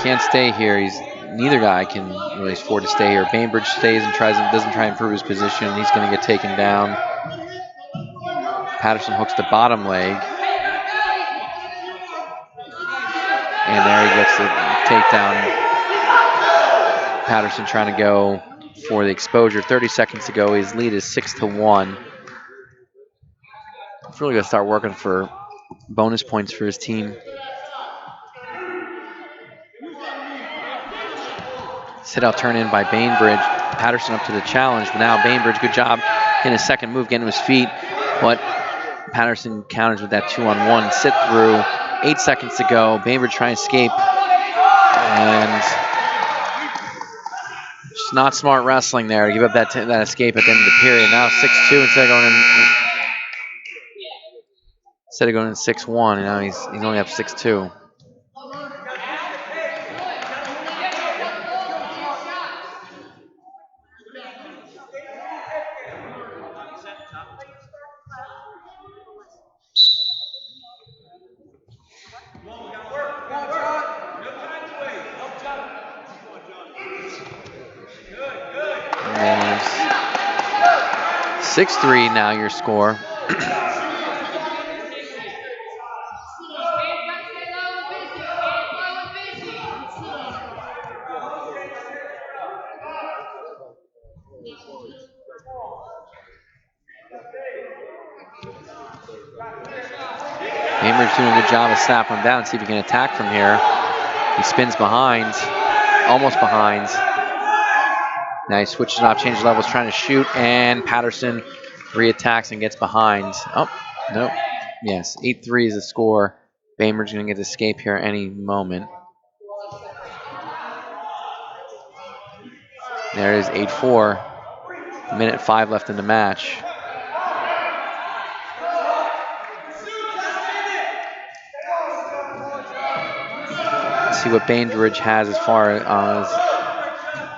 Can't stay here. Neither guy can really afford to stay here. Bainbridge stays and doesn't try and improve his position. He's going to get taken down. Patterson hooks the bottom leg. And there he gets the takedown. Patterson trying to go for the exposure. 30 seconds to go. His lead is 6-1. He's really going to start working for bonus points for his team. Sit out turn in by Bainbridge. Patterson up to the challenge, but now Bainbridge, good job in his second move, getting to his feet, but Patterson counters with that 2-on-1 sit through. 8 seconds to go. Bainbridge trying to escape, and just not smart wrestling there to give up that escape at the end of the period. Now 6-2 instead of going in 6-1. Now he's only up 6-2. There's 6-3 now your score. Bainbridge doing a good job of snapping him down, see if he can attack from here. He spins behind, almost behind. Now he switches it off, changes levels, trying to shoot, and Patterson reattacks and gets behind. Oh, nope. Yes, 8-3 is the score. Bainbridge going to get the escape here any moment. There it is, 8-4. Minute 5 left in the match. Let's see what Bainbridge has as far as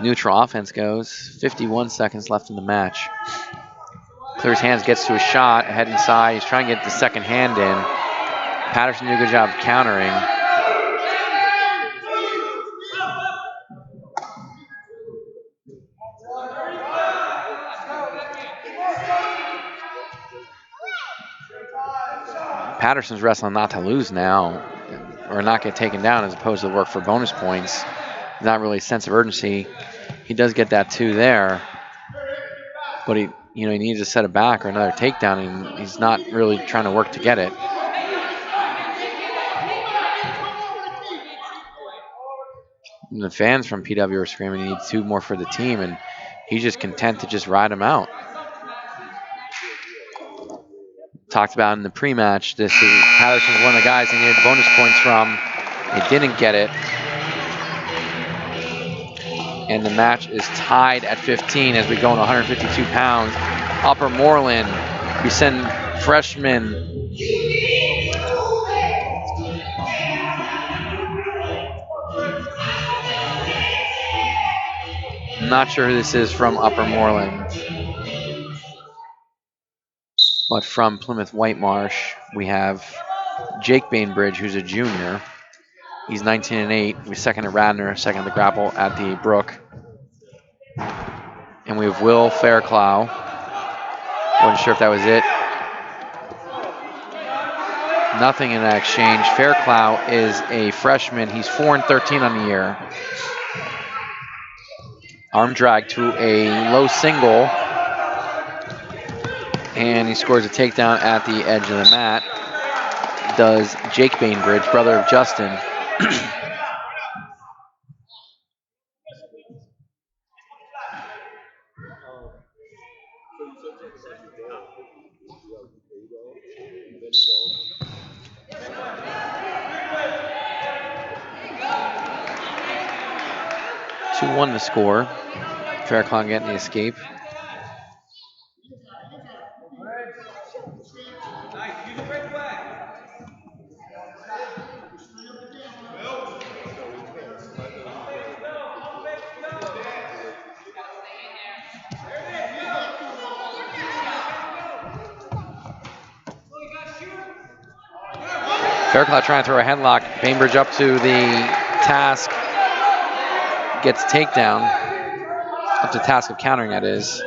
neutral offense goes. 51 seconds left in the match. Clears hands, gets to a shot, head inside. He's trying to get the second hand in. Patterson did a good job of countering. Patterson's wrestling not to lose now, or not get taken down, as opposed to work for bonus points. Not really a sense of urgency. He does get that 2 there, but he needs to set it back or another takedown, and he's not really trying to work to get it. And the fans from PW are screaming he needs 2 more for the team, and he's just content to just ride him out. Talked about in the pre-match, Patterson's one of the guys he needed bonus points from. He didn't get it. And the match is tied at 15 as we go into 152 pounds. Upper Moreland, we send freshman I'm not sure who this is from Upper Moreland, but from Plymouth Whitemarsh, we have Jake Bainbridge, who's a junior. He's 19-8. We second at Radnor, second at the grapple at the Brook. And we have Will Fairclough. Wasn't sure if that was it. Nothing in that exchange. Fairclough is a freshman. He's 4-13 on the year. Arm drag to a low single. And he scores a takedown at the edge of the mat. Does Jake Bainbridge, brother of Justin. Won the score. Fairclough getting the escape. Fairclough trying to throw a headlock. Bainbridge up to the task. Gets takedown. Up to task of countering, that is.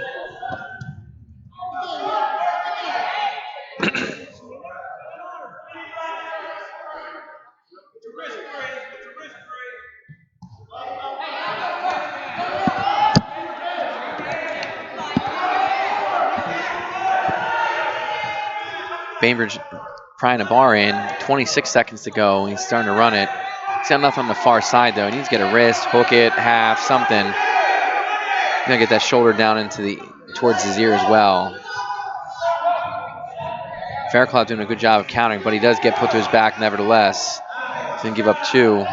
Bainbridge prying a bar in. 26 seconds to go. He's starting to run it. He's got enough on the far side, though. He needs to get a wrist, hook it, half, something. He's going to get that shoulder down into towards his ear as well. Fairclough doing a good job of countering, but he does get put to his back nevertheless. Didn't give up 2.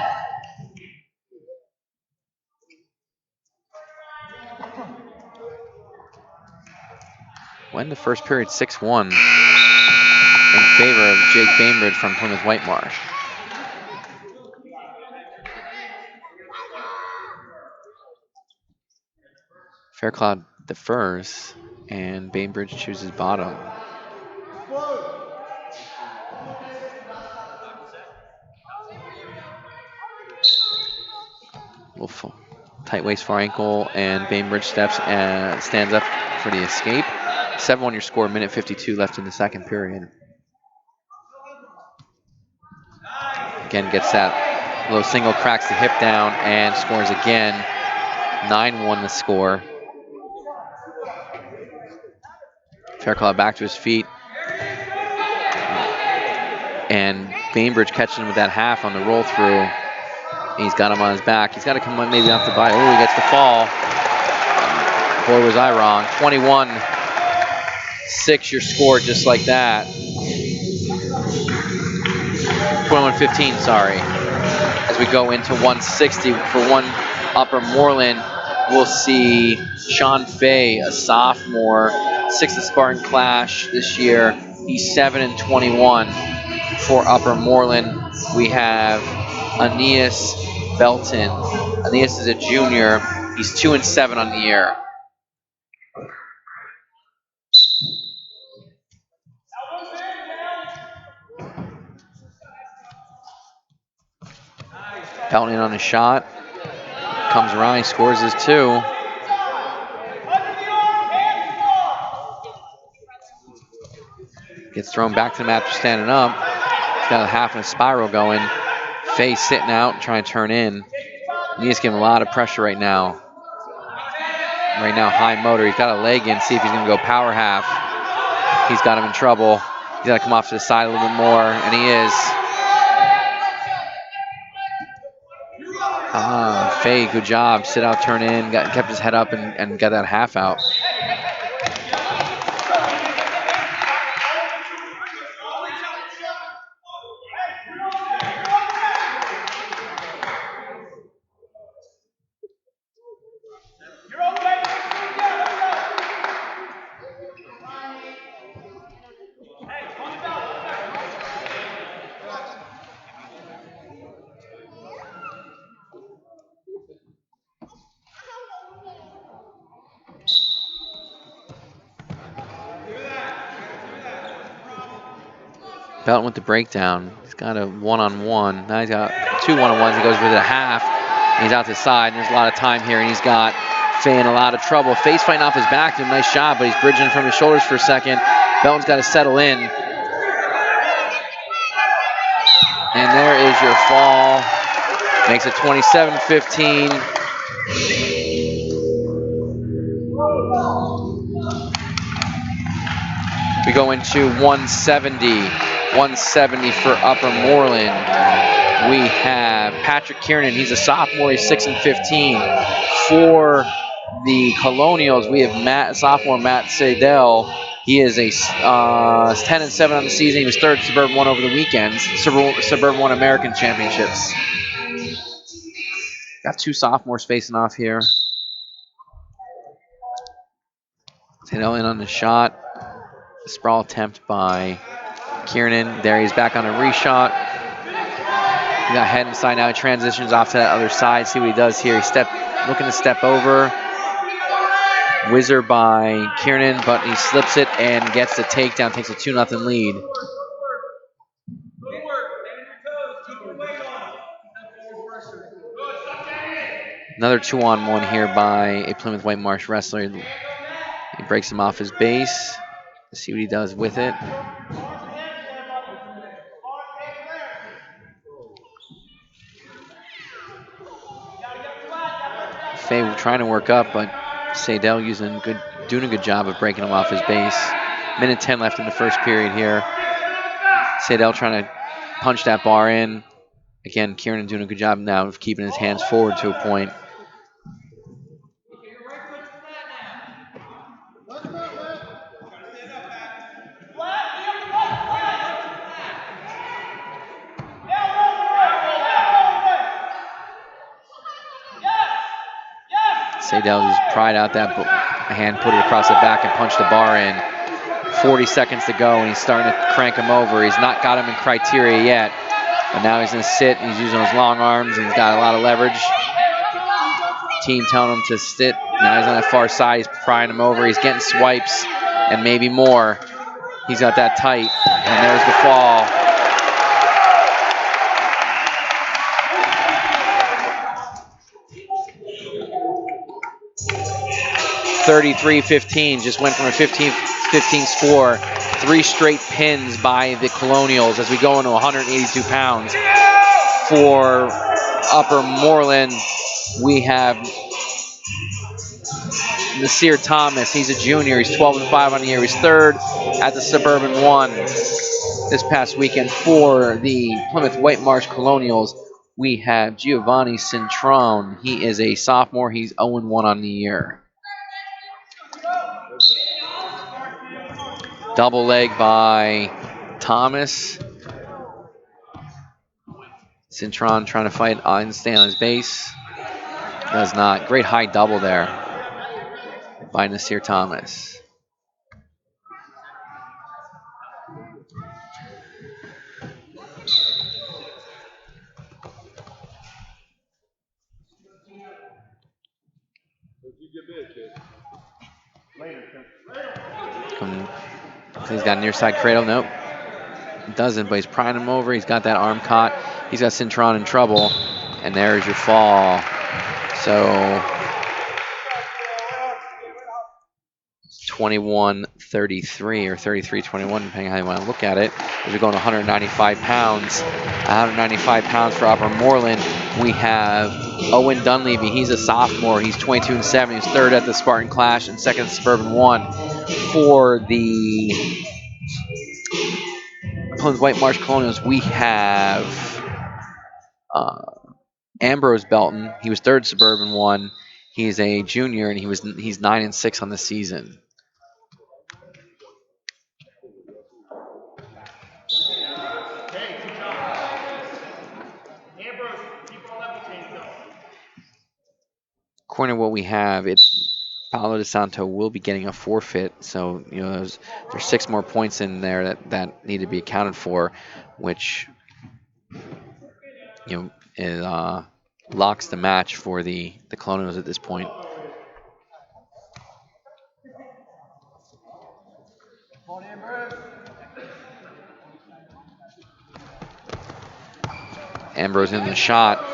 Went the first period 6-1 in favor of Jake Bainbridge from Plymouth Whitemarsh. Fairclough defers, and Bainbridge chooses bottom. Tight waist far ankle, and Bainbridge steps and stands up for the escape. 7-1 your score, minute 52 left in the second period. Again, gets that low single, cracks the hip down, and scores again. 9-1 the score. Fairclough back to his feet. And Bainbridge catching him with that half on the roll through. He's got him on his back. He's got to come on maybe off the body. Oh, he gets the fall. Boy, was I wrong. 21-6 your score just like that. 21-15, sorry. As we go into 160 for one Upper Moreland, we'll see Sean Fay, a sophomore, 6th Spartan Clash this year. He's 7-21 for Upper Moreland. We have Aeneas Belton. Aeneas is a junior. He's 2-7 on the year. Belton in on his shot. Comes around, he scores his 2. Gets thrown back to him after standing up. He's got a half and a spiral going. Fay sitting out, trying to turn in. He's giving a lot of pressure right now. Right now, high motor. He's got a leg in, see if he's going to go power half. He's got him in trouble. He's got to come off to the side a little bit more, and he is. Fay, good job. Sit out, turn in, kept his head up and got that half out. Belton with the breakdown. He's got a one-on-one. Now he's got 2 one-on-ones. He goes with a half. And he's out to the side. And there's a lot of time here. And he's got Fay in a lot of trouble. Fay's fighting off his back. Doing a nice job, but he's bridging from his shoulders for a second. Belton's got to settle in. And there is your fall. Makes it 27-15. We go into 170. 170 for Upper Moreland. We have Patrick Kiernan. He's a sophomore. He's 6-15. For the Colonials, we have sophomore Matt Sadell. He is a 10-7 on the season. He was 3rd Suburban 1 over the weekends. Suburban 1 American Championships. Got 2 sophomores facing off here. Sadell in on the shot. Sprawl attempt by Kiernan. There he's back on a reshot. He got head inside now. He transitions off to that other side. See what he does here. He's looking to step over. Whizzer by Kiernan, but he slips it and gets the takedown. Takes a 2-0 lead. Another 2-on-1 here by a Plymouth Whitemarsh wrestler. He breaks him off his base. Let's see what he does with it. Fay trying to work up, but Sadell doing a good job of breaking him off his base. Minute 10 left in the first period here. Sadell trying to punch that bar in. Again, Kiernan doing a good job now of keeping his hands forward to a point. Sadell just pried out that hand, put it across the back, and punched the bar in. 40 seconds to go, and he's starting to crank him over. He's not got him in criteria yet, but now he's going to sit, and he's using his long arms, and he's got a lot of leverage. Team telling him to sit. Now he's on that far side. He's prying him over. He's getting swipes and maybe more. He's got that tight, and there's the fall. 33-15, just went from a 15 score. 3 straight pins by the Colonials as we go into 182 pounds. For Upper Moreland, we have Nasir Thomas. He's a junior. He's 12-5 on the year. He's third at the Suburban 1 this past weekend. For the Plymouth Whitemarsh Colonials, we have Giovanni Cintrone. He is a sophomore. He's 0-1 on the year. Double leg by Thomas. Cintron trying to fight and stay on his base. Does not. Great high double there by Nasir Thomas. He's got a near side cradle. Nope. Doesn't, but he's prying him over. He's got that arm caught. He's got Cintron in trouble. And there's your fall. So 21-33 or 33-21, depending on how you want to look at it. As we're going to 195 pounds. 195 pounds for Upper Moreland. We have Owen Dunleavy. He's a sophomore. He's 22-7. He's third at the Spartan Clash and second at the Suburban 1. For the Plymouth Whitemarsh Colonials, we have Ambrose Belton. He was third Suburban 1. He's a junior, and he's 9-6 on the season. According to what we have, Paolo DeSanto will be getting a forfeit. So there's 6 more points in there that need to be accounted for, which it locks the match for the Colonials at this point. Ambrose in the shot.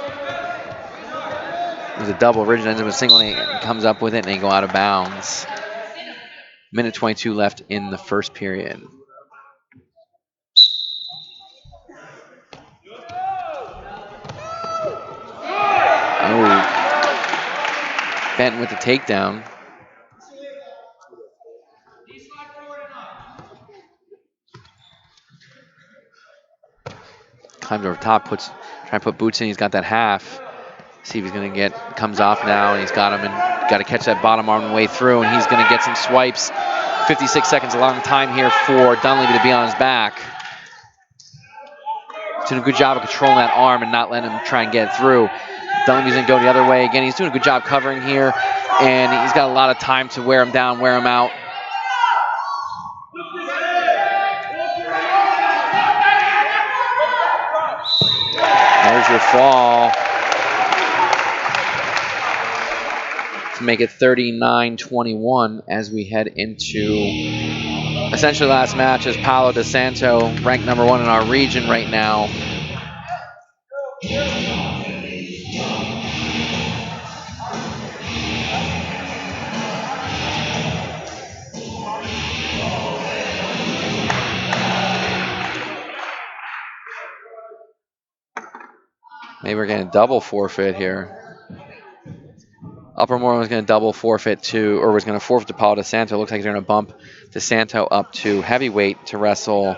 It was a double. Originally ends up with a single, and he comes up with it, and they go out of bounds. Minute 22 left in the first period. Oh. Benton with the takedown. Climbs over top, trying to put boots in. He's got that half. See if he's going to comes off now, and he's got him, and got to catch that bottom arm the way through, and he's going to get some swipes. 56 seconds, a long time here for Dunleavy to be on his back. He's doing a good job of controlling that arm and not letting him try and get it through. Dunleavy's going to go the other way. Again, he's doing a good job covering here, and he's got a lot of time to wear him down, wear him out. There's your fall to make it 39-21 as we head into essentially last match, as Paolo DeSanto, ranked number 1 in our region right now. Maybe we're getting a double forfeit here. Upper Moreland was going to double forfeit to, or was going to forfeit to Paolo DeSanto. Looks like they're going to bump DeSanto up to heavyweight to wrestle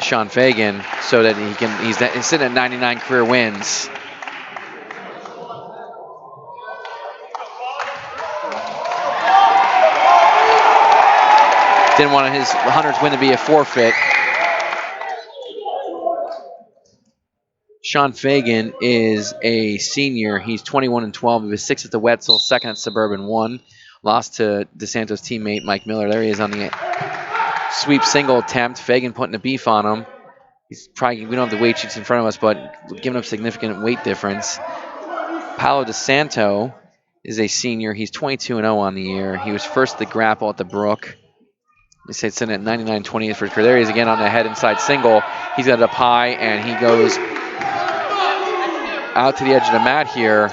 Sean Fagan, so that he's sitting at 99 career wins. Didn't want his 100th win to be a forfeit. Sean Fagan is a senior. He's 21-12. He was 6th at the Wetzel, 2nd at Suburban, 1. Lost to DeSanto's teammate Mike Miller. There he is on the sweep single attempt. Fagan putting a beef on him. He's probably, we don't have the weight sheets in front of us, but giving up significant weight difference. Paolo DeSanto is a senior. He's 22-0 on the year. He was first at the grapple at the Brook. They say it's in at 99-28 for his career. There he is again on the head inside single. He's got it up high, and he goes out to the edge of the mat here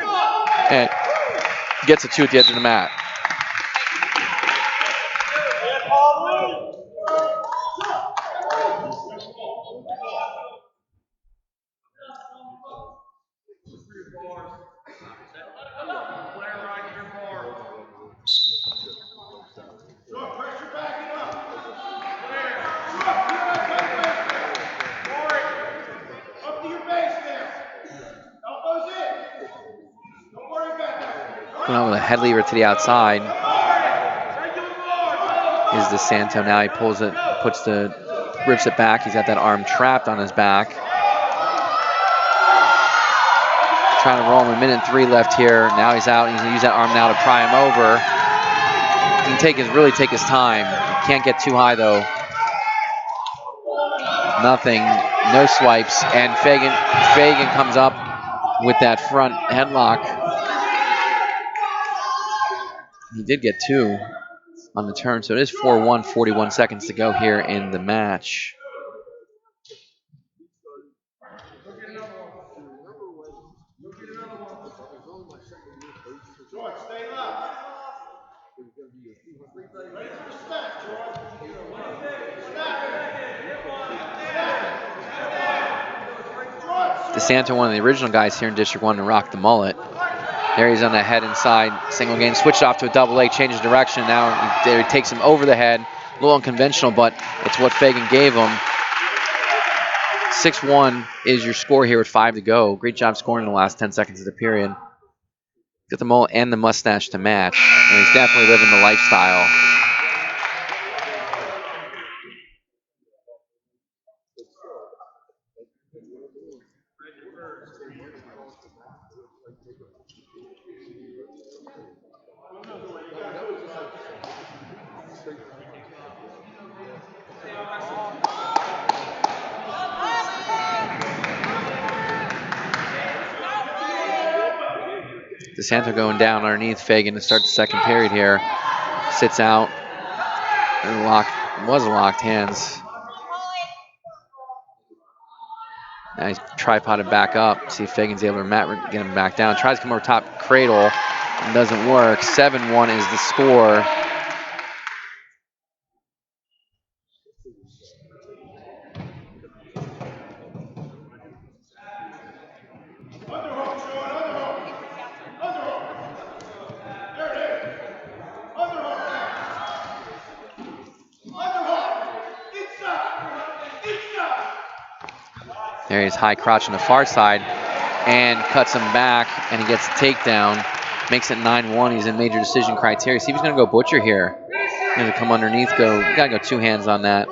and gets a 2 at the edge of the mat. Going on with a head lever to the outside is DeSanto. Now he pulls it, rips it back. He's got that arm trapped on his back. Trying to roll him. 1:03 left here. Now he's out. He's going to use that arm now to pry him over. He can really take his time. Can't get too high though. Nothing. No swipes. And Fagan comes up with that front headlock. He did get 2 on the turn, so it is 4-1, 41 seconds to go here in the match. DeSanto, one of the original guys here in District 1 to rock the mullet. There he's on the head inside, single game, switched off to a double leg, changes direction. Now he takes him over the head. A little unconventional, but it's what Fagan gave him. 6-1 is your score here with 5 to go. Great job scoring in the last 10 seconds of the period. Got the mullet and the mustache to match, and he's definitely living the lifestyle. DeSanto going down underneath Fagan to start the second period here. Sits out. Was locked hands. Now he's tripoded back up. See if Fagan's able to get him back down. Tries to come over top cradle. It doesn't work. 7-1 is the score. There he is, high crotch on the far side, and cuts him back, and he gets a takedown. Makes it 9-1. He's in major decision criteria. See if he's going to go butcher here. He's going to come underneath, you got to go 2 hands on that.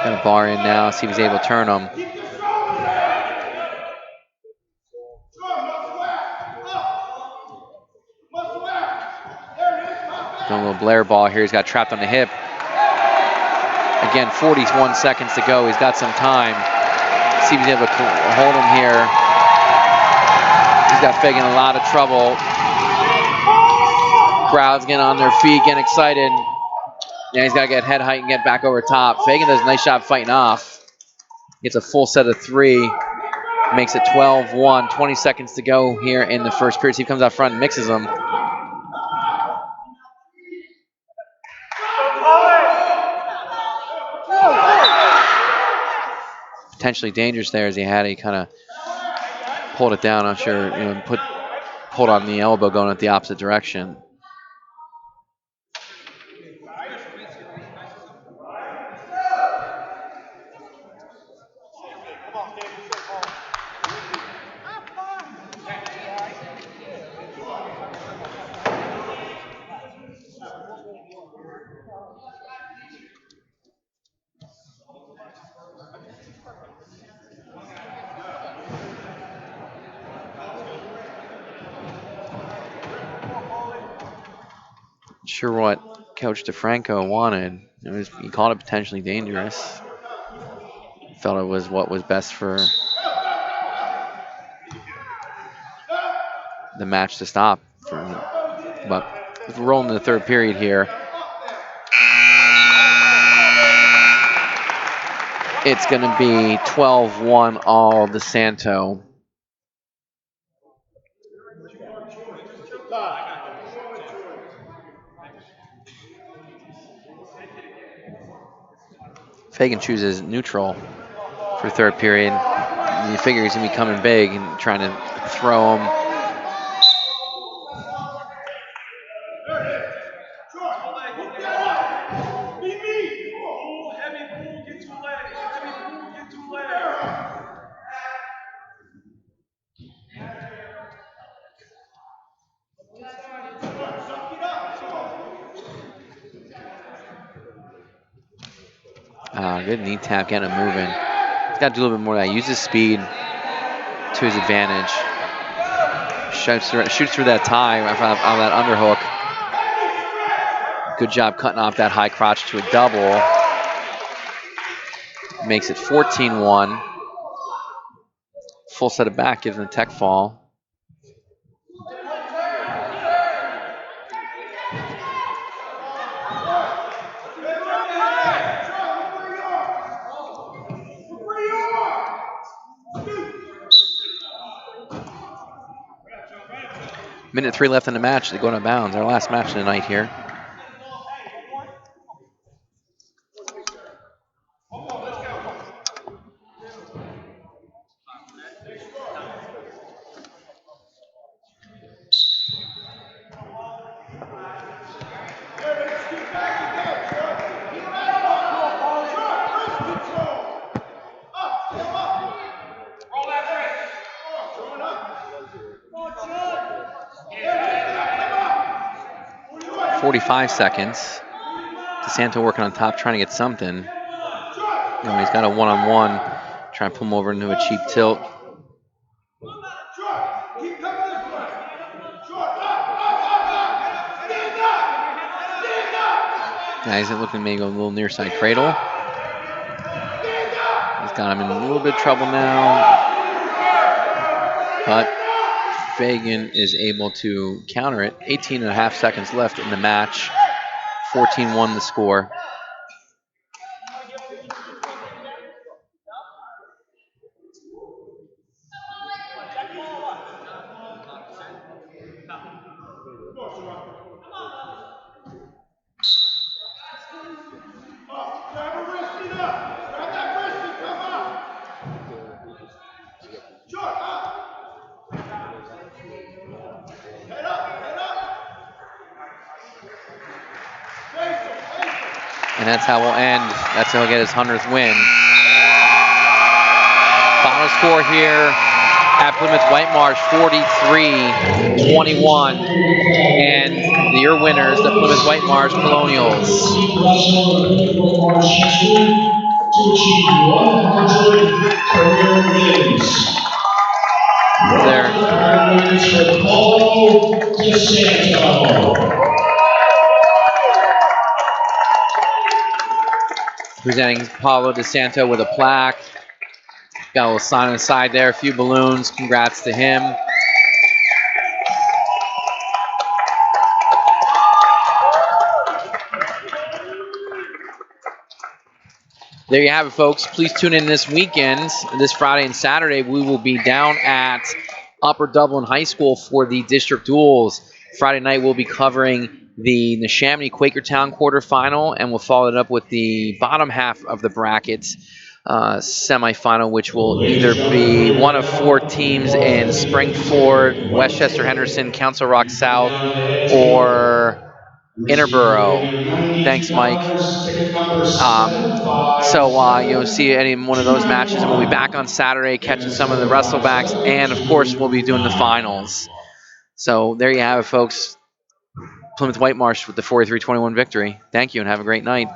Got a bar in now, see if he's able to turn him. Doing a little Blair ball here. He's got trapped on the hip. Again, 41 seconds to go. He's got some time. See if he's able to hold him here. He's got Fagan in a lot of trouble. Crowd's getting on their feet, getting excited. Now he's got to get head height and get back over top. Fagan does a nice job fighting off. Gets a full set of 3. Makes it 12-1. 20 seconds to go here in the first period. See if he comes out front and mixes them. Potentially dangerous there as he kind of pulled it down. I'm sure, pulled on the elbow going at the opposite direction. sure what Coach DeFranco wanted. He called it potentially dangerous. Felt it was what was best for the match to stop. But we're rolling in the third period here. It's going to be 12-1 all DeSanto. Fagan chooses neutral for third period. You figure he's going to be coming big and trying to throw him. Good knee tap, getting him moving. He's got to do a little bit more of that. Use his speed to his advantage. Shoots through that tie on that underhook. Good job cutting off that high crotch to a double. Makes it 14-1. Full set of back, gives him a tech fall. Minute 3 left in the match. They go out of bounds. Our last match of the night here. .45 seconds. DeSanto working on top, trying to get something. He's got a one-on-one. Trying to pull him over into a cheap tilt. Yeah, he's looking maybe a little near side cradle. He's got him in a little bit of trouble now. But Fagan is able to counter it. 18.5 seconds left in the match. 14-1 the score. And that's how we'll end. That's how he'll get his 100th win. Final score here at Plymouth Whitemarsh, 43-21. And your winners, the Plymouth Whitemarsh Colonials. To achieve 100 career wins. There. Wins for Paulo DeSanto. Presenting Paulo DeSanto with a plaque. Got a little sign on the side there, a few balloons. Congrats to him. There you have it, folks. Please tune in this weekend, this Friday and Saturday. We will be down at Upper Dublin High School for the district duels. Friday night, we'll be covering the Neshaminy Quakertown quarterfinal, and we'll follow it up with the bottom half of the bracket semifinal, which will either be one of 4 teams in Springford, Westchester Henderson, Council Rock South, or Interborough. Thanks, Mike. So you'll see any one of those matches, and we'll be back on Saturday catching some of the wrestlebacks, and of course we'll be doing the finals. So there you have it, folks. Plymouth Whitemarsh with the 43-21 victory. Thank you and have a great night.